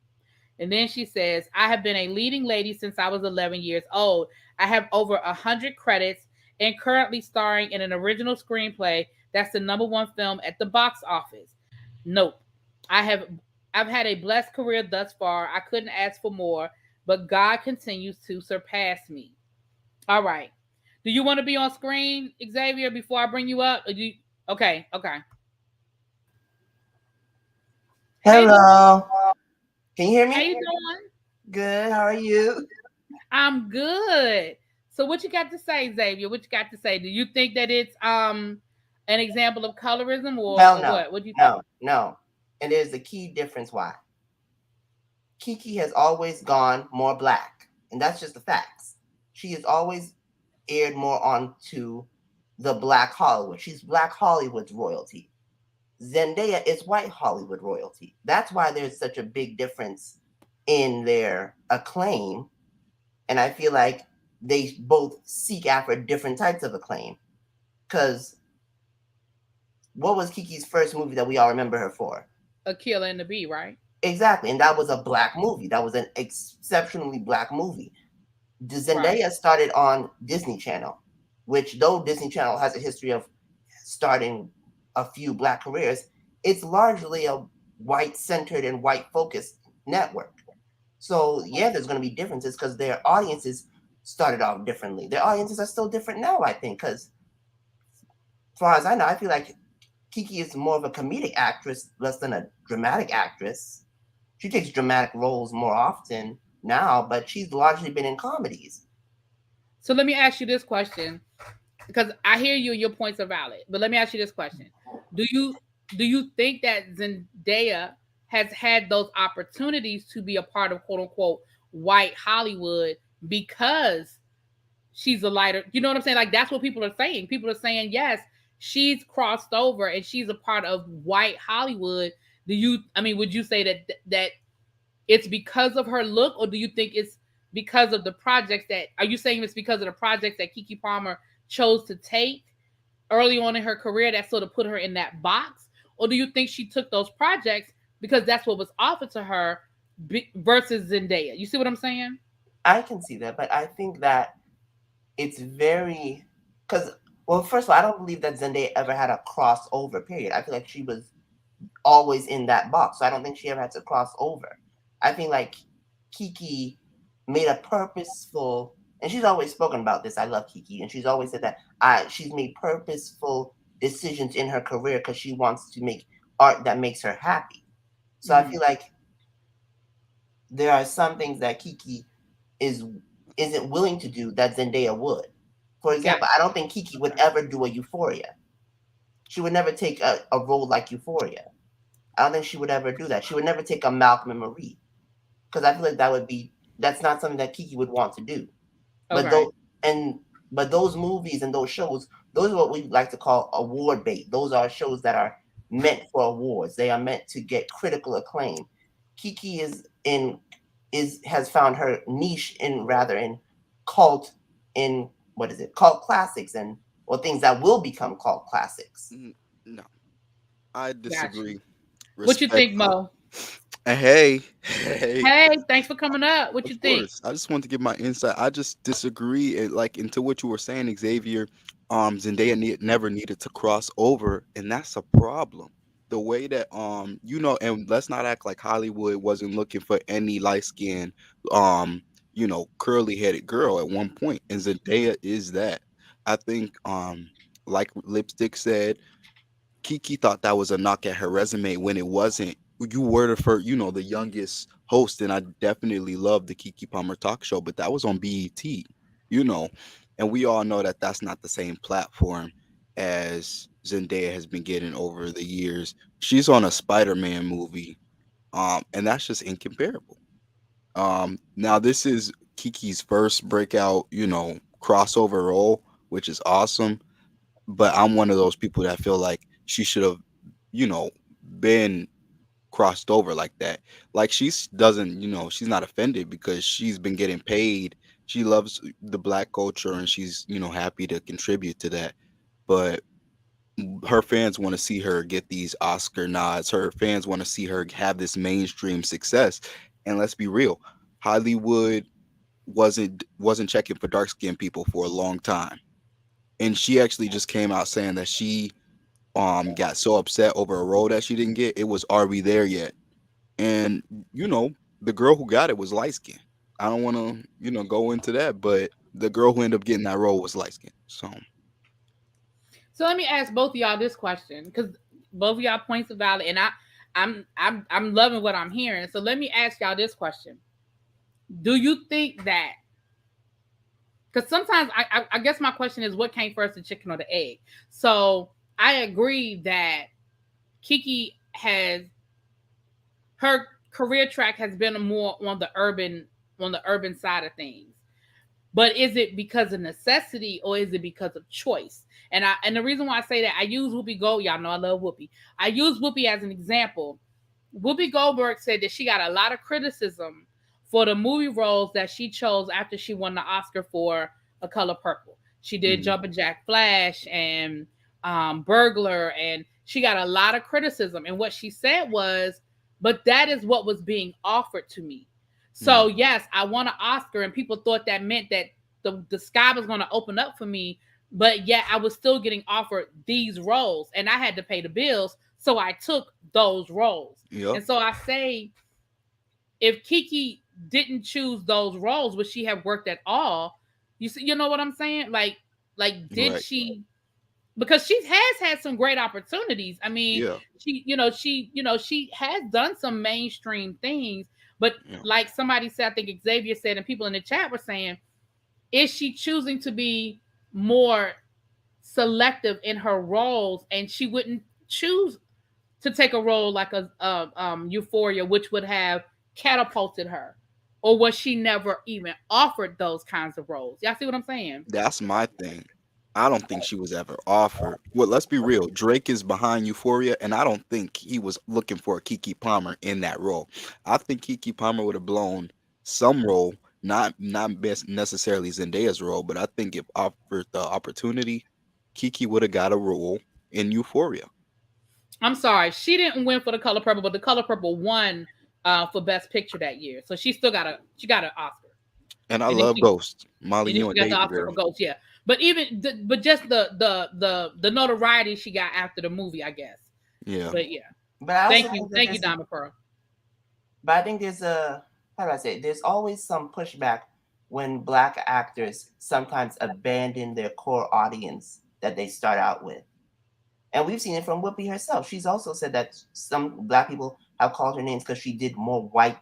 And then she says, I have been a leading lady since I was 11 years old. I have over 100 credits and currently starring in an original screenplay that's the number one film at the box office. Nope. I have I've had a blessed career thus far. I couldn't ask for more, but God continues to surpass me. All right. Do you want to be on screen, Xavier, before I bring you up? Or do you... Okay, okay. Hey, Hello. Can you hear how me? you doing? Good. How are you? I'm good. So what you got to say, Xavier? What you got to say? Do you think that it's an example of colorism Hell or no. what? What do you think? No. And there's a key difference why. Kiki has always gone more black. And that's just the facts. She has always aired more onto the black Hollywood. She's black Hollywood's royalty. Zendaya is white Hollywood royalty. That's why there's such a big difference in their acclaim. And I feel like they both seek after different types of acclaim. Because what was Kiki's first movie that we all remember her for? A Killer and the Bee, right? Exactly. And that was a black movie. That was an exceptionally black movie. Zendaya Right. started on Disney Channel, which though Disney Channel has a history of starting a few black careers, it's largely a white-centered and white-focused network. So yeah, there's going to be differences because their audiences started off differently. Their audiences are still different now, I think, because as far as I know, I feel like Kiki is more of a comedic actress, less than a dramatic actress. She takes dramatic roles more often now, but she's largely been in comedies. So let me ask you this question, because I hear you, your points are valid. But let me ask you this question: Do you think that Zendaya has had those opportunities to be a part of quote unquote white Hollywood because she's a lighter? You know what I'm saying? Like that's what people are saying. People are saying yes, she's crossed over and she's a part of white Hollywood. Do you? I mean, would you say that it's because of her look, or do you think it's because of the projects that? Are you saying it's because of the projects that Kiki Palmer chose to take early on in her career that sort of put her in that box, or do you think she took those projects because that's what was offered to her versus Zendaya? You see what I'm saying? I can see that, but I think that it's very because well, first of all, I don't believe that Zendaya ever had a crossover period. I feel like she was always in that box, so I don't think she ever had to cross over. I think like Kiki made a purposeful, and she's always spoken about this. I love Kiki, and she's always said that she's made purposeful decisions in her career because she wants to make art that makes her happy. So I feel like there are some things that Kiki isn't willing to do that Zendaya would. For example, Gotcha. I don't think Kiki would ever do a Euphoria. She would never take a role like Euphoria. I don't think she would ever do that. She would never take a Malcolm and Marie because I feel like that's not something that Kiki would want to do. But Okay. though, and But those movies and those shows, those are what we like to call award bait. Those are shows that are meant for awards. They are meant to get critical acclaim. Kiki has found her niche in cult in what is it? Cult classics and or things that will become cult classics. No, I Got you. disagree What you think, respectfully. Mo? And hey, Hey, thanks for coming up. What of you think? course. I just want to give my insight. I just disagree, like into what you were saying, Xavier. Zendaya never needed to cross over, and that's a problem. The way that and let's not act like Hollywood wasn't looking for any light skinned, curly headed girl at one point, and Zendaya is that. I think, like Lipstick said, Kiki thought that was a knock at her resume when it wasn't. You were the first, the youngest host, and I definitely love the Kiki Palmer talk show, but that was on BET, you know, and we all know that that's not the same platform as Zendaya has been getting over the years. She's on a Spider-Man movie, and that's just incomparable. Now this is Kiki's first breakout, crossover role, which is awesome, but I'm one of those people that feel like she should have, you know, been crossed over like that. Like doesn't, she's not offended because she's been getting paid. She loves the black culture and she's, happy to contribute to that. But her fans want to see her get these Oscar nods. Her fans want to see her have this mainstream success. And let's be real, Hollywood wasn't checking for dark skinned people for a long time. And she actually just came out saying that she got so upset over a role that she didn't get. It was "Are we there yet?" And you know, the girl who got it was light skinned. I don't want to go into that, but the girl who ended up getting that role was light skinned. So So let me ask both of y'all this question because both of y'all points are valid, and I'm loving what I'm hearing. So let me ask y'all this question: do you think that? Because sometimes I guess my question is, what came first, the chicken or the egg? So I agree that Kiki has her career track has been more on the urban side of things. But is it because of necessity or is it because of choice? And the reason why I say that, I use Whoopi Gold. Y'all know I love Whoopi. I use Whoopi as an example. Whoopi Goldberg said that she got a lot of criticism for the movie roles that she chose after she won the Oscar for A Color Purple. She did mhm. Jumpin' Jack Flash and Burglar, and she got a lot of criticism. And what she said was, but that is what was being offered to me. So Mm. yes, I won an Oscar, and people thought that meant that the sky was going to open up for me. But yet, I was still getting offered these roles, and I had to pay the bills, so I took those roles. Yep. And so I say, if Kiki didn't choose those roles, would she have worked at all? You see, you know what I'm saying? Like, did Right. she? Because she has had some great opportunities. I mean, Yeah. she has done some mainstream things, but Yeah. like somebody said, I think Xavier said, and people in the chat were saying, is she choosing to be more selective in her roles, and she wouldn't choose to take a role like a Euphoria, which would have catapulted her, or was she never even offered those kinds of roles? Y'all see what I'm saying? That's my thing. I don't think she was ever offered. Well, let's be real. Drake is behind Euphoria, and I don't think he was looking for a Kiki Palmer in that role. I think Kiki Palmer would have blown some role, not best necessarily Zendaya's role, but I think if offered the opportunity, Kiki would have got a role in Euphoria. I'm sorry, she didn't win for The Color Purple, but The Color Purple won for Best Picture that year, so she still got an Oscar, And I and then love Ghost. Molly, you a she got the danger Oscar for girl. Ghost, yeah. But but just the notoriety she got after the movie, I guess. Yeah. But yeah, But I also think that thank you, Diamond Pearl. but I think there's a how do I say it? There's always some pushback when black actors sometimes abandon their core audience that they start out with. And we've seen it from Whoopi herself. She's also said that some black people have called her names because she did more white,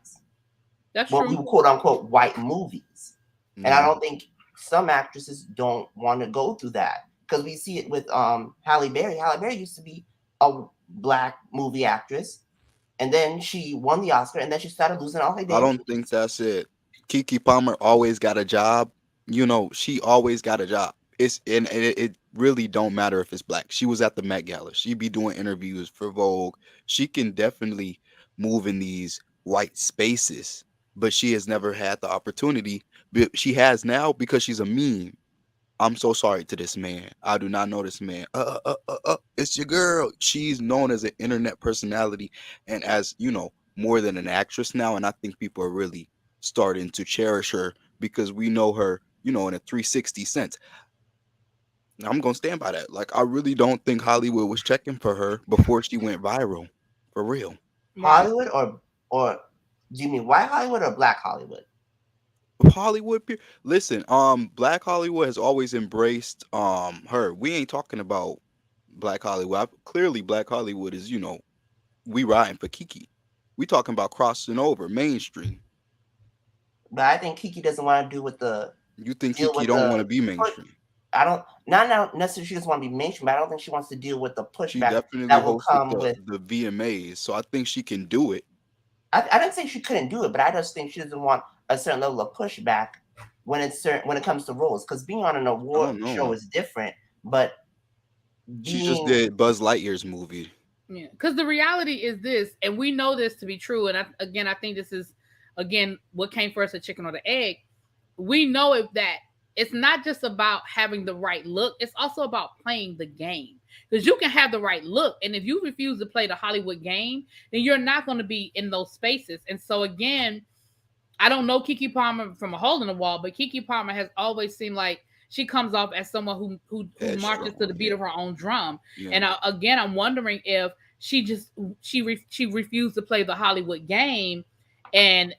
That's what we true. would quote unquote white movies. And I Mm. don't think some actresses don't want to go through that because we see it with Halle Berry. Halle Berry used to be a black movie actress, and then she won the Oscar, and then she started losing all her I damn don't think credits. that's it. Kiki Palmer always got a job, She always got a job. It really don't matter if it's black. She was at the Met Gala. She be doing interviews for Vogue. She can definitely move in these white spaces, but she has never had the opportunity. But she has now because she's a meme. I'm so sorry to this man. I do not know this man. It's your girl. She's known as an internet personality and as, more than an actress now. And I think people are really starting to cherish her because we know her, in a 360 sense. I'm going to stand by that. Like, I really don't think Hollywood was checking for her before she went viral. For real. Right. Hollywood or do you mean white Hollywood or black Hollywood? Hollywood, listen, Black Hollywood has always embraced her. We ain't talking about Black Hollywood. Clearly, Black Hollywood is, we riding for Kiki. We talking about crossing over mainstream. But I think Kiki doesn't want to do with the You think deal Kiki with don't want to the be mainstream? I don't not now necessarily she doesn't want to be mainstream, but I don't think she wants to deal with the She pushback definitely that will hosted come with. the VMAs, so I think she can do it. I didn't say she couldn't do it, but I just think she doesn't want a certain level of pushback when it comes to roles. Because being on an I award don't show know. is different, but She just being did Buzz Lightyear's movie. Yeah, because the reality is this, and we know this to be true. And I think this is again what came first, the chicken or the egg. We know that it's not just about having the right look; it's also about playing the game. Because you can have the right look, and if you refuse to play the Hollywood game, then you're not going to be in those spaces. And so again, I don't know Kiki Palmer from a hole in the wall, but Kiki Palmer has always seemed like she comes off as someone who marches to Headstrong, the beat yeah, of her own drum. yeah. And again, I'm wondering if she refused to play the Hollywood game, and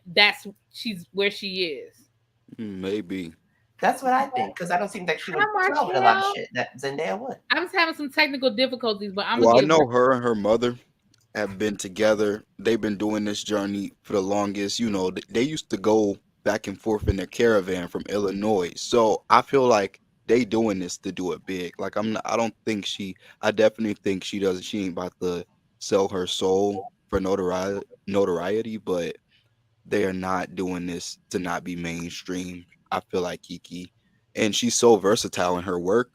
she's where she is. Maybe. that's what I think. Because I don't think that she would Hi, put up with a lot of Marshall. shit that Zendaya would. I was having some technical difficulties, but I'm gonna Well, I get know her and her mother have been together. They've been doing this journey for the longest. They used to go back and forth in their caravan from Illinois. So I feel like they doing this to do it big. Like I don't think I definitely think she doesn't. She ain't about to sell her soul for notoriety, but they are not doing this to not be mainstream. I feel like Kiki, and she's so versatile in her work.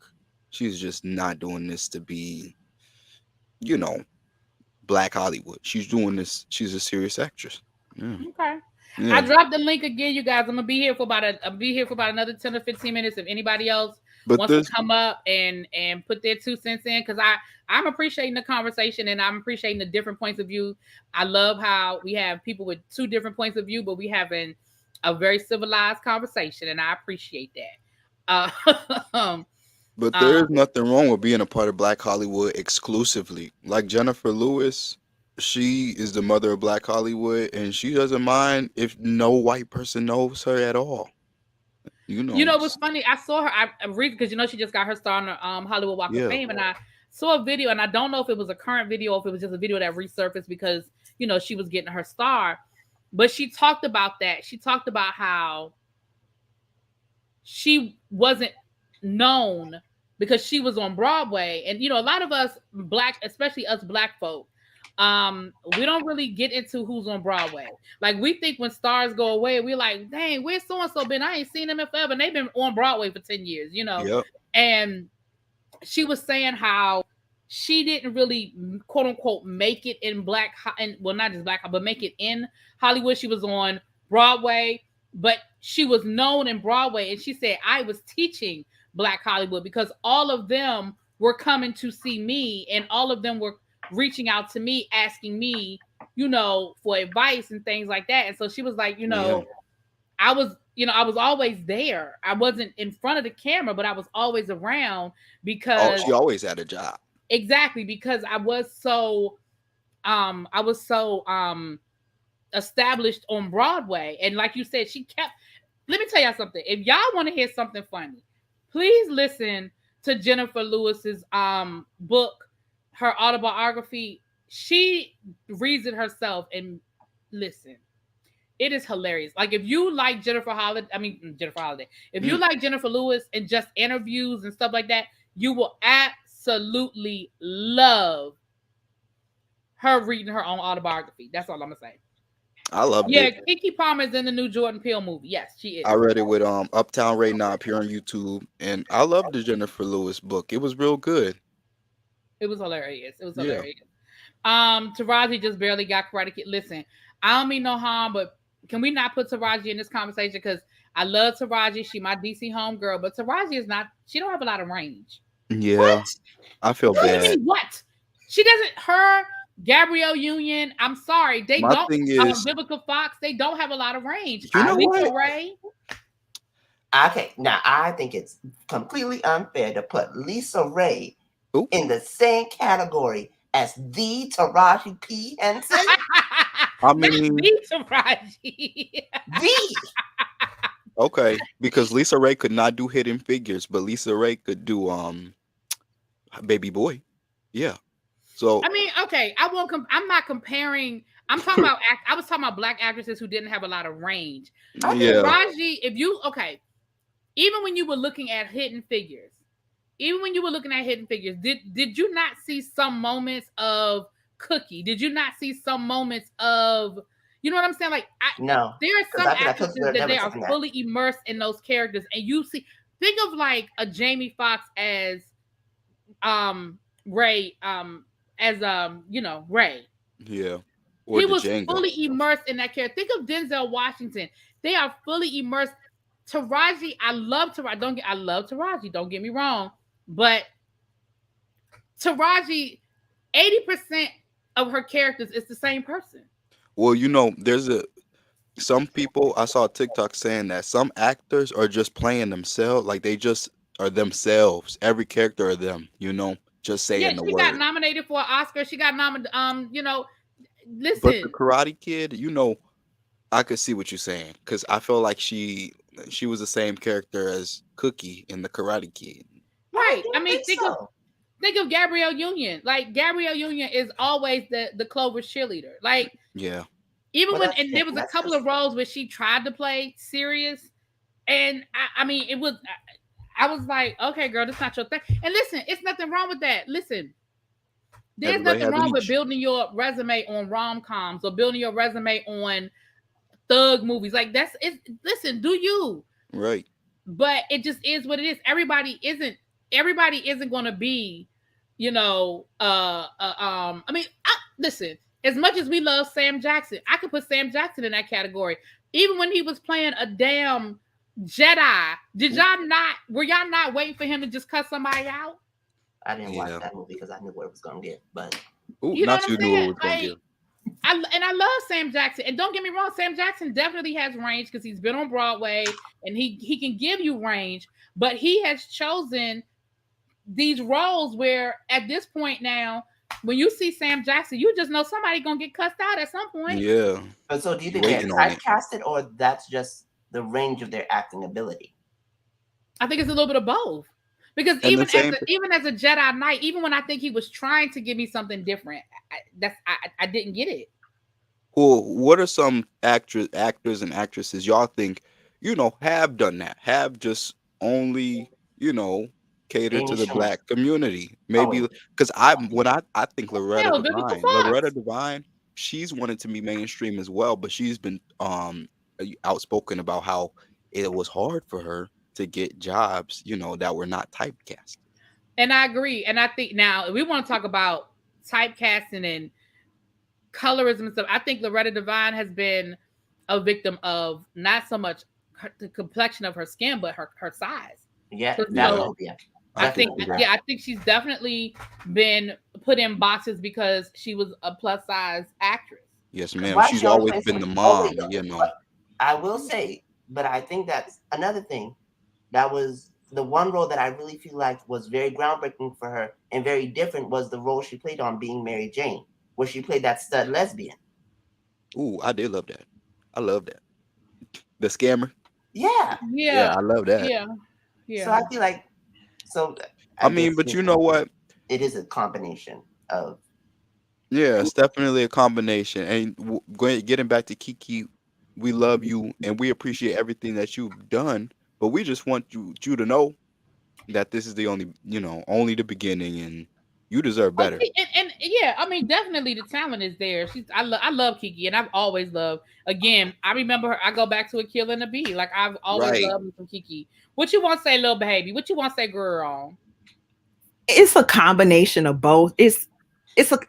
She's just not doing this to be, you know, Black Hollywood. She's doing this. She's a serious actress. Yeah, okay. I yeah. dropped the link again, you guys. I'll be here for about another 10 or 15 minutes. If anybody else But wants to this, come up and put their 2 cents in, because I'm appreciating the conversation and I'm appreciating the different points of view. I love how we have people with two different points of view, but we having a very civilized conversation, and I appreciate that. Um, but there um, is nothing wrong with being a part of Black Hollywood exclusively. Like Jennifer Lewis, she is the mother of Black Hollywood, and she doesn't mind if no white person knows her at all. You You know, know what's funny? I saw her. I read because she just got her star on the Hollywood Walk of yeah, Fame, and I saw a video, and I don't know if it was a current video, or if it was just a video that resurfaced because she was getting her star, but she talked about that. She talked about how she wasn't known because she was on Broadway, and a lot of us black, especially us black folk, we don't really get into who's on Broadway. Like we think when stars go away, we're like, dang, where's so and so been? I ain't seen them in forever. And they've been on Broadway for 10 years. yep. And she was saying how she didn't really quote unquote make it in and well, not just black, but make it in Hollywood. She was on Broadway, but she was known in Broadway. And she said, I was teaching Black Hollywood because all of them were coming to see me, and all of them were reaching out to me, asking me, for advice and things like that. And so she was like, Yeah. I was always there. I wasn't in front of the camera, but I was always around Oh, because she always had a job. exactly because I was so established on Broadway. And like you said, let me tell y'all something. If y'all want to hear something funny, please listen to Jennifer Lewis's book, her autobiography. She reads it herself, and listen, it is hilarious. Like if you like Jennifer Holiday, if you Mm. like Jennifer Lewis and just interviews and stuff like that, you will absolutely love her reading her own autobiography. That's all I'm gonna say. I loved Yeah, it. Kiki Palmer is in the new Jordan Peele movie. Yes, she I is. read it with Uptown Ray now up here on YouTube, and I loved the Jennifer Lewis book. It was real good. It was hilarious. It was Yeah. hilarious. Taraji just barely got Karate Kid. Listen, I don't mean no harm, but can we not put Taraji in this conversation? Because I love Taraji. She my DC homegirl, but Taraji is not. She don't have a lot of range. Yeah, What? I feel What do you bad. mean? What? She doesn't. Her Gabrielle Union. I'm sorry, they My don't. thing is, Vivica Fox. They don't have a lot of range. you I know Lisa what? Ray. Okay, now I think it's completely unfair to put Lisa Ray Ooh, in the same category as the Taraji P. Henson. I Not mean, the Taraji. The okay, because Lisa Ray could not do Hidden Figures, but Lisa Ray could do Baby Boy. Yeah. So I mean, okay, I won't. I'm not comparing. I'm talking about. I was talking about black actresses who didn't have a lot of range. I think yeah, Taraji, if you even when you were looking at Hidden Figures, did you not see some moments of Cookie? Did you not see some moments of, you know what I'm saying? Like, no, there are because some I feel like Cookie actresses would that never they are taken that. fully immersed in those characters, and you see, think of like a Jamie Foxx as Ray, Ray. yeah. Or He the was Django. fully immersed in that character. Think of Denzel Washington. They are fully immersed. Taraji, I love Taraji. I love Taraji. Don't get me wrong, but Taraji, 80% of her characters is the same person. Well, there's some people I saw TikTok saying that some actors are just playing themselves, like they just are themselves. Every character are them, just Yeah, saying the she got word. nominated for an Oscar. She got nominated. But the Listen, Karate Kid, I could see what you're saying because I feel like she was the same character as Cookie in the Karate Kid. right? I don't mean, think so. think of Gabrielle Union. Like Gabrielle Union is always the Clover's cheerleader. Like Yeah, even Well, when, that's and there was a that's couple just of roles where she tried to play serious, and I mean, it was. I was like, okay, girl, that's not your thing. And listen, it's nothing wrong with that. Listen, there's everybody nothing have a wrong with niche, building your resume on rom coms or building your resume on thug movies. Like that's it. Listen, do you? right? But it just is what it is. Everybody isn't going to be, I mean, listen, as much as we love Sam Jackson, I could put Sam Jackson in that category. Even when he was playing a damn Jedi, were y'all not waiting for him to just cut somebody out? I didn't watch Yeah. that movie because I knew what it was gonna get. But Ooh, You know what not I'm you knew what saying? was gonna give. Like, I love Sam Jackson, and don't get me wrong, Sam Jackson definitely has range because he's been on Broadway and he can give you range, but he has chosen these roles where at this point now, when you see Sam Jackson, you just know somebody gonna get cussed out at some point. Yeah, but so do you you think they're waiting on it. typecasted or that's just the range of their acting ability? I think it's a little bit of both. Because And the same. even as a Jedi Knight, even when I think he was trying to give me something different, I didn't get it. Well, what are some actors and actresses y'all think, have done that? Have just only, catered to the Mainstream. black community. Maybe Oh, because I think Hell, Vivica Loretta Fox. Devine, she's wanted to be mainstream as well, but she's been outspoken about how it was hard for her to get jobs, that were not typecast. And I agree. And I think now if we want to talk about typecasting and colorism and stuff, I think Loretta Devine has been a victim of not so much the complexion of her skin, but her size. yeah, So, Yeah, yeah. I think, Definitely. I think she's definitely been put in boxes because she was a plus size actress. yes, ma'am. Why She's she always always plays been the some? Oh mom, wait, but I will say, but I think that's another thing. That was the one role that I really feel like was very groundbreaking for her and very different was the role she played on Being Mary Jane, where she played that stud lesbian. Ooh, I did love that. I love that. The scammer. Yeah. Yeah, Yeah, I love that. yeah, So I yeah. feel like I I mean, guess but you know what? it is a combination of Yeah, it's definitely a combination. And getting back to Kiki, we love you and we appreciate everything that you've done. But we just want you to know that this is the only the beginning, and you deserve Oh, better. see, yeah, I mean, definitely the talent is there. I love Kiki, and I've always loved. Again, I remember her. I go back to A Kill and a Bee. Like I've always Right. loved me some Kiki. What you want to say, little baby? What you want to say, girl? It's a combination of both. It's a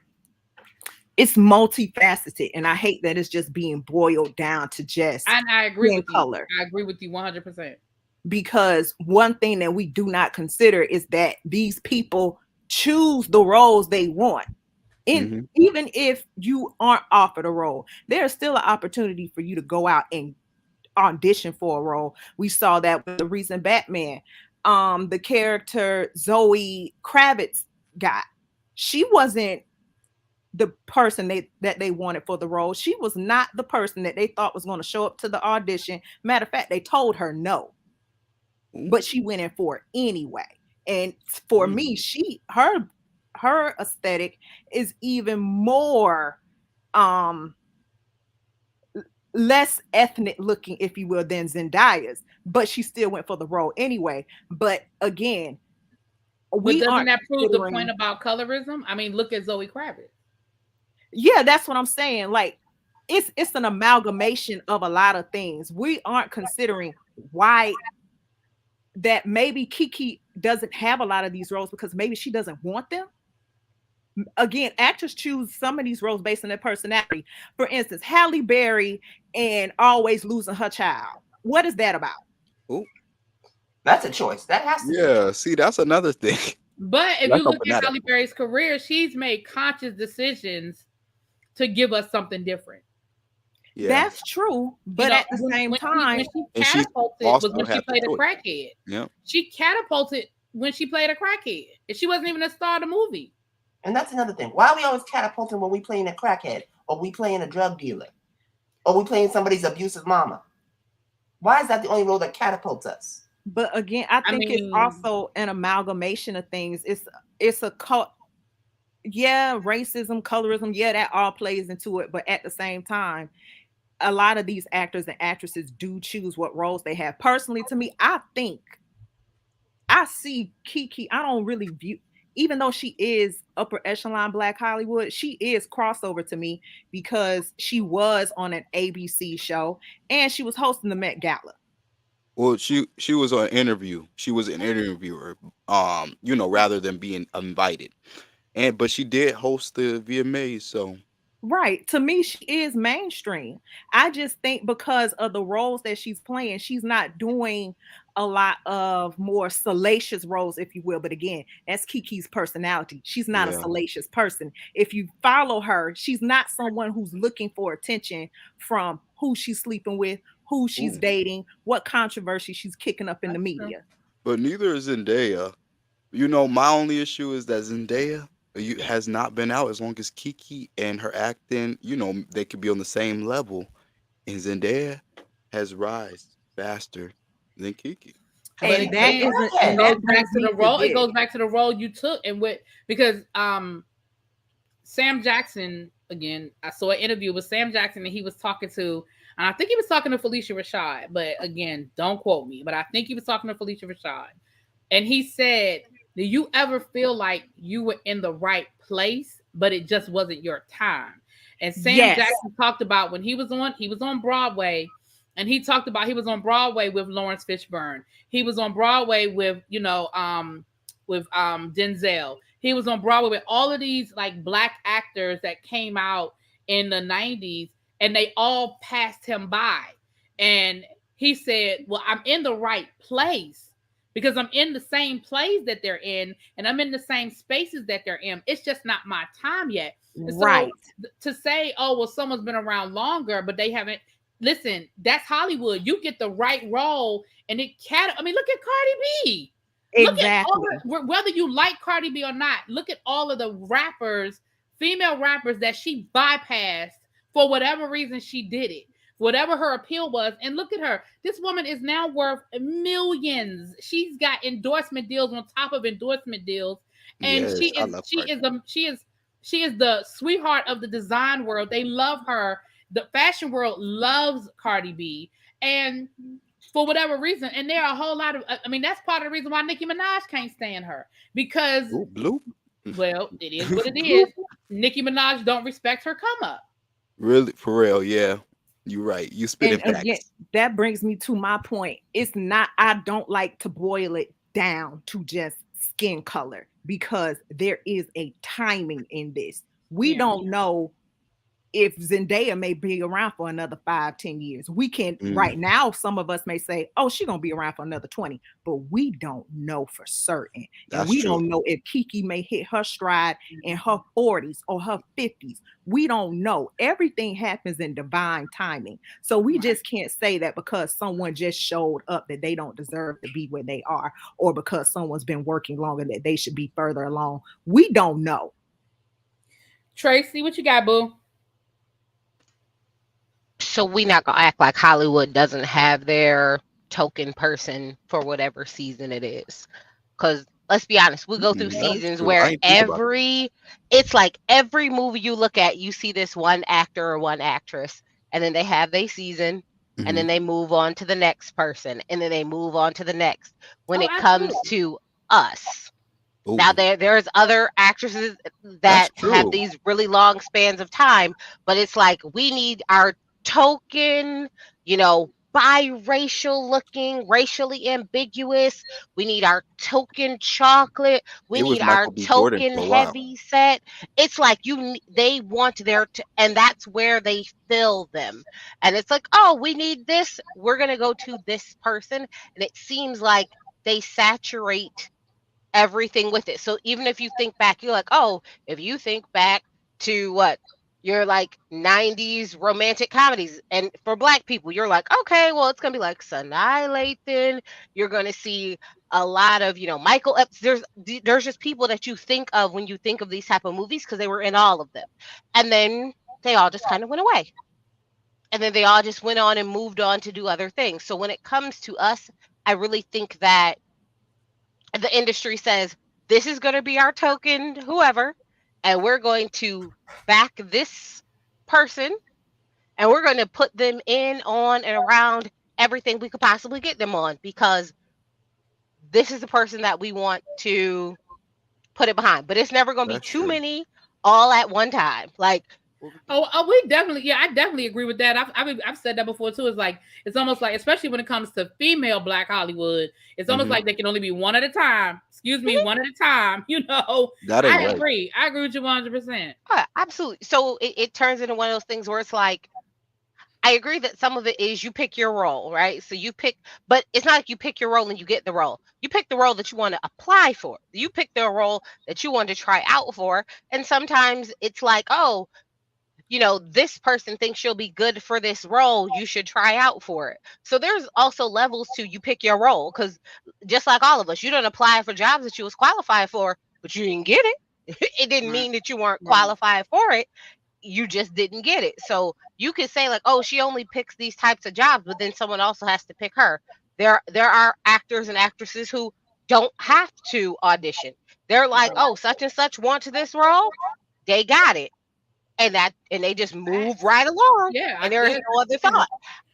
it's multifaceted, and I hate that it's just being boiled down to just And I agree skin with you. color. I agree with you 100%. Because one thing that we do not consider is that these people choose the roles they want. And even if you aren't offered a role, there's still an opportunity for you to go out and audition for a role. We saw that with the recent Batman. The character Zoe Kravitz got, she wasn't the person that they wanted for the role. She was not the person that they thought was going to show up to the audition. Matter of fact, they told her no, but she went in for it anyway. And for me, her aesthetic is even more less ethnic looking, if you will, than Zendaya's, but she still went for the role anyway. But again, But doesn't that prove the point about colorism? I mean, look at Zoe Kravitz. Yeah, that's what I'm saying. Like, it's an amalgamation of a lot of things. We aren't considering why that maybe Kiki doesn't have a lot of these roles because maybe she doesn't want them. Again, actors choose some of these roles based on their personality. For instance, Halle Berry and always losing her child. What is that about? Oh, That's a choice. That has to yeah. See, that's another thing. But if Let's you look open at that Halle up. Berry's career, she's made conscious decisions to give us something different. Yeah. That's true, but at the same time, when she And she catapulted also was when she had the played a choice. crackhead. Yeah. She catapulted when she played a crackhead, and she wasn't even a star of the movie. And that's another thing. Why are we always catapulting when we playing a crackhead, or we playing a drug dealer, or we playing somebody's abusive mama? Why is that the only role that catapults us? but again, I think it's also an amalgamation of things. It's a cult. Yeah, racism, colorism, yeah, that all plays into it. But at the same time, a lot of these actors and actresses do choose what roles they have. Personally, to me, I think I see Kiki. I don't really view, even though she is upper echelon Black Hollywood, she is crossover to me because she was on an ABC show and she was hosting the Met Gala. Well, she was on an interview. She was an interviewer, rather than being invited. But she did host the VMAs, so Right. To me, she is mainstream. I just think because of the roles that she's playing, she's not doing a lot of more salacious roles, if you will. But again, that's Kiki's personality. She's not a yeah. salacious person. If you follow her, she's not someone who's looking for attention from who she's sleeping with, who she's Ooh. dating, what controversy she's kicking up in the That's true. media. But neither is Zendaya. My only issue is that Zendaya has not been out as long as Kiki, and her acting, they could be on the same level. And Zendaya has rise faster than Kiki. But And that again, isn't, it and goes that back brings to me the role. It this. goes back to the role you took, and because Sam Jackson, again, I saw an interview with Sam Jackson, and he was talking to, and I think he was talking to Felicia Rashad. But again, don't quote me, but I think he was talking to Felicia Rashad, and he said, "Do you ever feel like you were in the right place, but it just wasn't your time?" And Sam Yes. Jackson talked about when he was on Broadway, and he talked about he was on Broadway with Lawrence Fishburne. He was on Broadway with Denzel. He was on Broadway with all of these like Black actors that came out in the 90s, and they all passed him by. And he said, "Well, I'm in the right place because I'm in the same place that they're in, and I'm in the same spaces that they're in. It's just not my time yet." And Right. so to say, "Oh, well, someone's been around longer, but they haven't." Listen, that's Hollywood. You get the right role, and look at Cardi B. Exactly. Whether you like Cardi B or not, look at all of the rappers, female rappers that she bypassed for whatever reason she did it, whatever her appeal was. And look at her. This woman is now worth millions. She's got endorsement deals on top of endorsement deals. And Yes, I love Cardi. she is the sweetheart of the design world. They love her. The fashion world loves Cardi B. And for whatever reason, and there are a whole lot of, that's part of the reason why Nicki Minaj can't stand her, because Ooh, blue. Well, it is what it is. Nicki Minaj don't respect her come up. Really, for real, yeah. You're right. You spit in And again, facts. that brings me to my point. It's not, I don't like to boil it down to just skin color because there is a timing in this. We don't know if Zendaya may be around for another 5-10 years. We can right now, some of us may say, oh, she's gonna be around for another 20, but we don't know for certain. And we don't know if Kiki may hit her stride in her 40s or her 50s. We don't know. Everything happens in divine timing. So we just can't say that because someone just showed up that they don't deserve to be where they are, or because someone's been working longer that they should be further along. We don't know. Tracy, what you got, boo? So we not gonna act like Hollywood doesn't have their token person for whatever season it is. Because let's be honest, we go through seasons where it's like every movie you look at, you see this one actor or one actress, and then they have their season, and then they move on to the next person, and then they move on to the next. When it comes to us. Now there's other actresses that have these really long spans of time, but it's like we need our token, biracial looking, racially ambiguous. We need our token chocolate. We need our token heavy set. It's like they want and that's where they fill them. And it's like, oh, we need this. We're going to go to this person. And it seems like they saturate everything with it. So even if you think back, you're like, oh, if you think back to your like 90s romantic comedies, and for Black people, you're like, okay, well, it's gonna be like Sanaa Lathan. You're gonna see a lot of Michael Epps. There's just people that you think of when you think of these type of movies because they were in all of them, and then they all just kind of went away, and then they all just went on and moved on to do other things. So when it comes to us, I really think that the industry says this is going to be our token whoever, and we're going to back this person, and we're going to put them in, on, and around everything we could possibly get them on, because this is the person that we want to put it behind. But it's never going to be too many all at one time. Like, we definitely, I definitely agree with that. I've said that before too. It's like, it's almost like, especially when it comes to female Black Hollywood, it's almost like they can only be one at a time. Excuse me, one at a time. I agree. I agree with you 100%. Absolutely. So it turns into one of those things where it's like, I agree that some of it is you pick your role, right? So you pick, but it's not like you pick your role and you get the role. You pick the role that you want to apply for. You pick the role that you want to try out for. And sometimes it's like, oh, this person thinks she'll be good for this role. You should try out for it. So there's also levels to you pick your role, because just like all of us, you don't apply for jobs that you was qualified for, but you didn't get it. It didn't mean that you weren't qualified for it. You just didn't get it. So you could say like, oh, she only picks these types of jobs, but then someone also has to pick her. There are actors and actresses who don't have to audition. They're like, oh, such and such wants this role. They got it. And they just move right along. Yeah, and there is no other thought.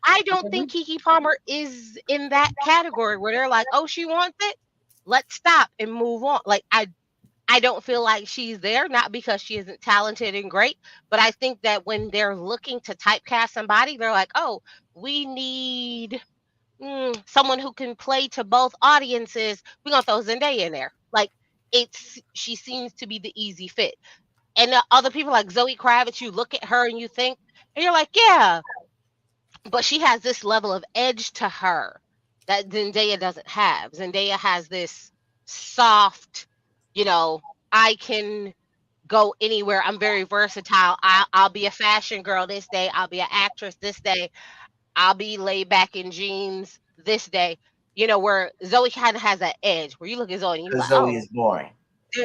I don't think Keke Palmer is in that category where they're like, oh, she wants it, let's stop and move on. Like, I don't feel like she's there, not because she isn't talented and great, but I think that when they're looking to typecast somebody, they're like, oh, we need someone who can play to both audiences. We're gonna throw Zendaya in there. Like, she seems to be the easy fit. And other people like Zoe Kravitz, you look at her and you think, and you're like, yeah, but she has this level of edge to her that Zendaya doesn't have. Zendaya has this soft, I can go anywhere. I'm very versatile. I'll be a fashion girl this day. I'll be an actress this day. I'll be laid back in jeans this day. Where Zoe kind of has that edge where you look at Zoe and you're like, Zoe is boring.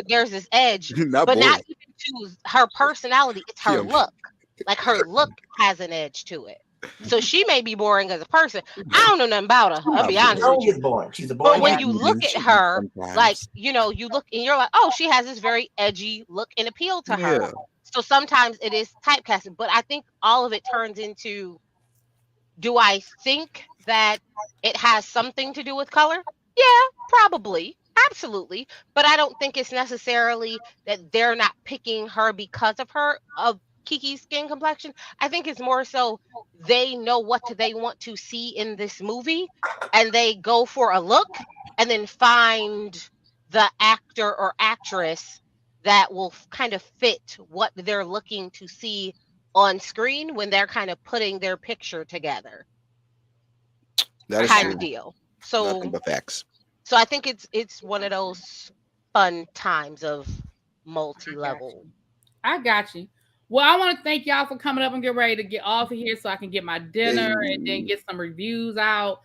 There's this edge, not even to her personality. It's her look. Like, her look has an edge to it. So she may be boring as a person. I don't know nothing about her. I'll be honest. Zoe is boring. She's a boring. But when you look at her, like, you look and you're like, oh, she has this very edgy look and appeal to her. So sometimes it is typecasting. But I think all of it turns into, do I think that it has something to do with color? Yeah, probably. Absolutely, but I don't think it's necessarily that they're not picking her because of her of Kiki's skin complexion. I think it's more so they know what they want to see in this movie, and they go for a look, and then find the actor or actress that will kind of fit what they're looking to see on screen when they're kind of putting their picture together, That I is got kind true. of deal. Nothing So but facts. so I think it's one of those fun times of I got multi-level. you. I got you. Well, I want to thank y'all for coming up and get ready to get off of here so I can get my dinner and then Hey, get some reviews out.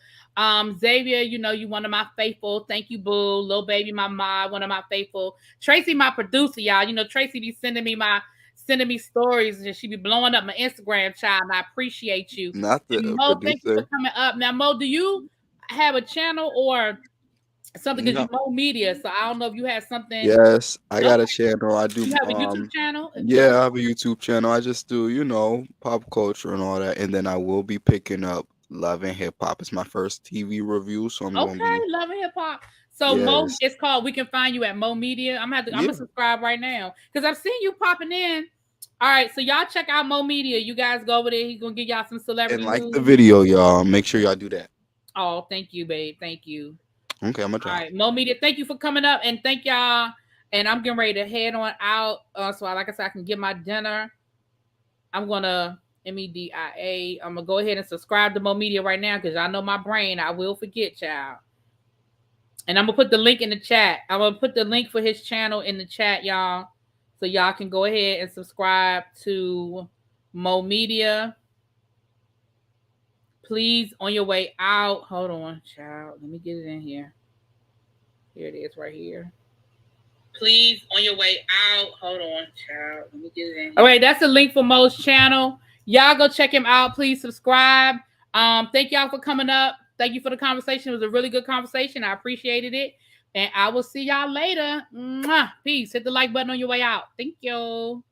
Xavier, you know, you one of my faithful. Thank you, Boo. Lil Baby, my mod, one of my faithful. Tracy, my producer, y'all. You know, Tracy be sending me stories and she be blowing up my Instagram, child. And I appreciate you. not And the Mo, thank you for producer. coming up. Now, Mo, do you have a channel or something? Because you No. Mo Media, so I don't know if you have something. Yes, I got Okay, a channel. I do you have a YouTube channel. yeah, I have a YouTube channel. I just do, pop culture and all that. And then I will be picking up Love and Hip Hop. It's my first TV review, so I'm gonna Okay, be love and hip hop. So Mo, yes. it's called. We can find you at Mo Media. I'm Yeah. gonna subscribe right now because I've seen you popping in. All right, so y'all check out Mo Media. You guys go over there. He's gonna give y'all some And celebrity like the news. video, y'all. Make sure y'all do that. Oh, thank you, babe. Thank you. Okay, I'm gonna All try. right, Mo Media. Thank you for coming up and thank y'all. And I'm getting ready to head on out. Like I said, I can get my dinner. I'm gonna MEDIA. I'm gonna go ahead and subscribe to Mo Media right now because I know my brain. I will forget, child. And I'm gonna put the link in the chat. I'm gonna put the link for his channel in the chat, y'all. So y'all can go ahead and subscribe to Mo Media. Please, on your way out. Hold on, child. Let me get it in here. Here it is right here. Please, on your way out. Hold on, child. Let me get it in here. All right, that's the link for Mo's channel. Y'all go check him out. Please subscribe. Thank y'all for coming up. Thank you for the conversation. It was a really good conversation. I appreciated it. And I will see y'all later. Mwah. Peace. Hit the like button on your way out. Thank you.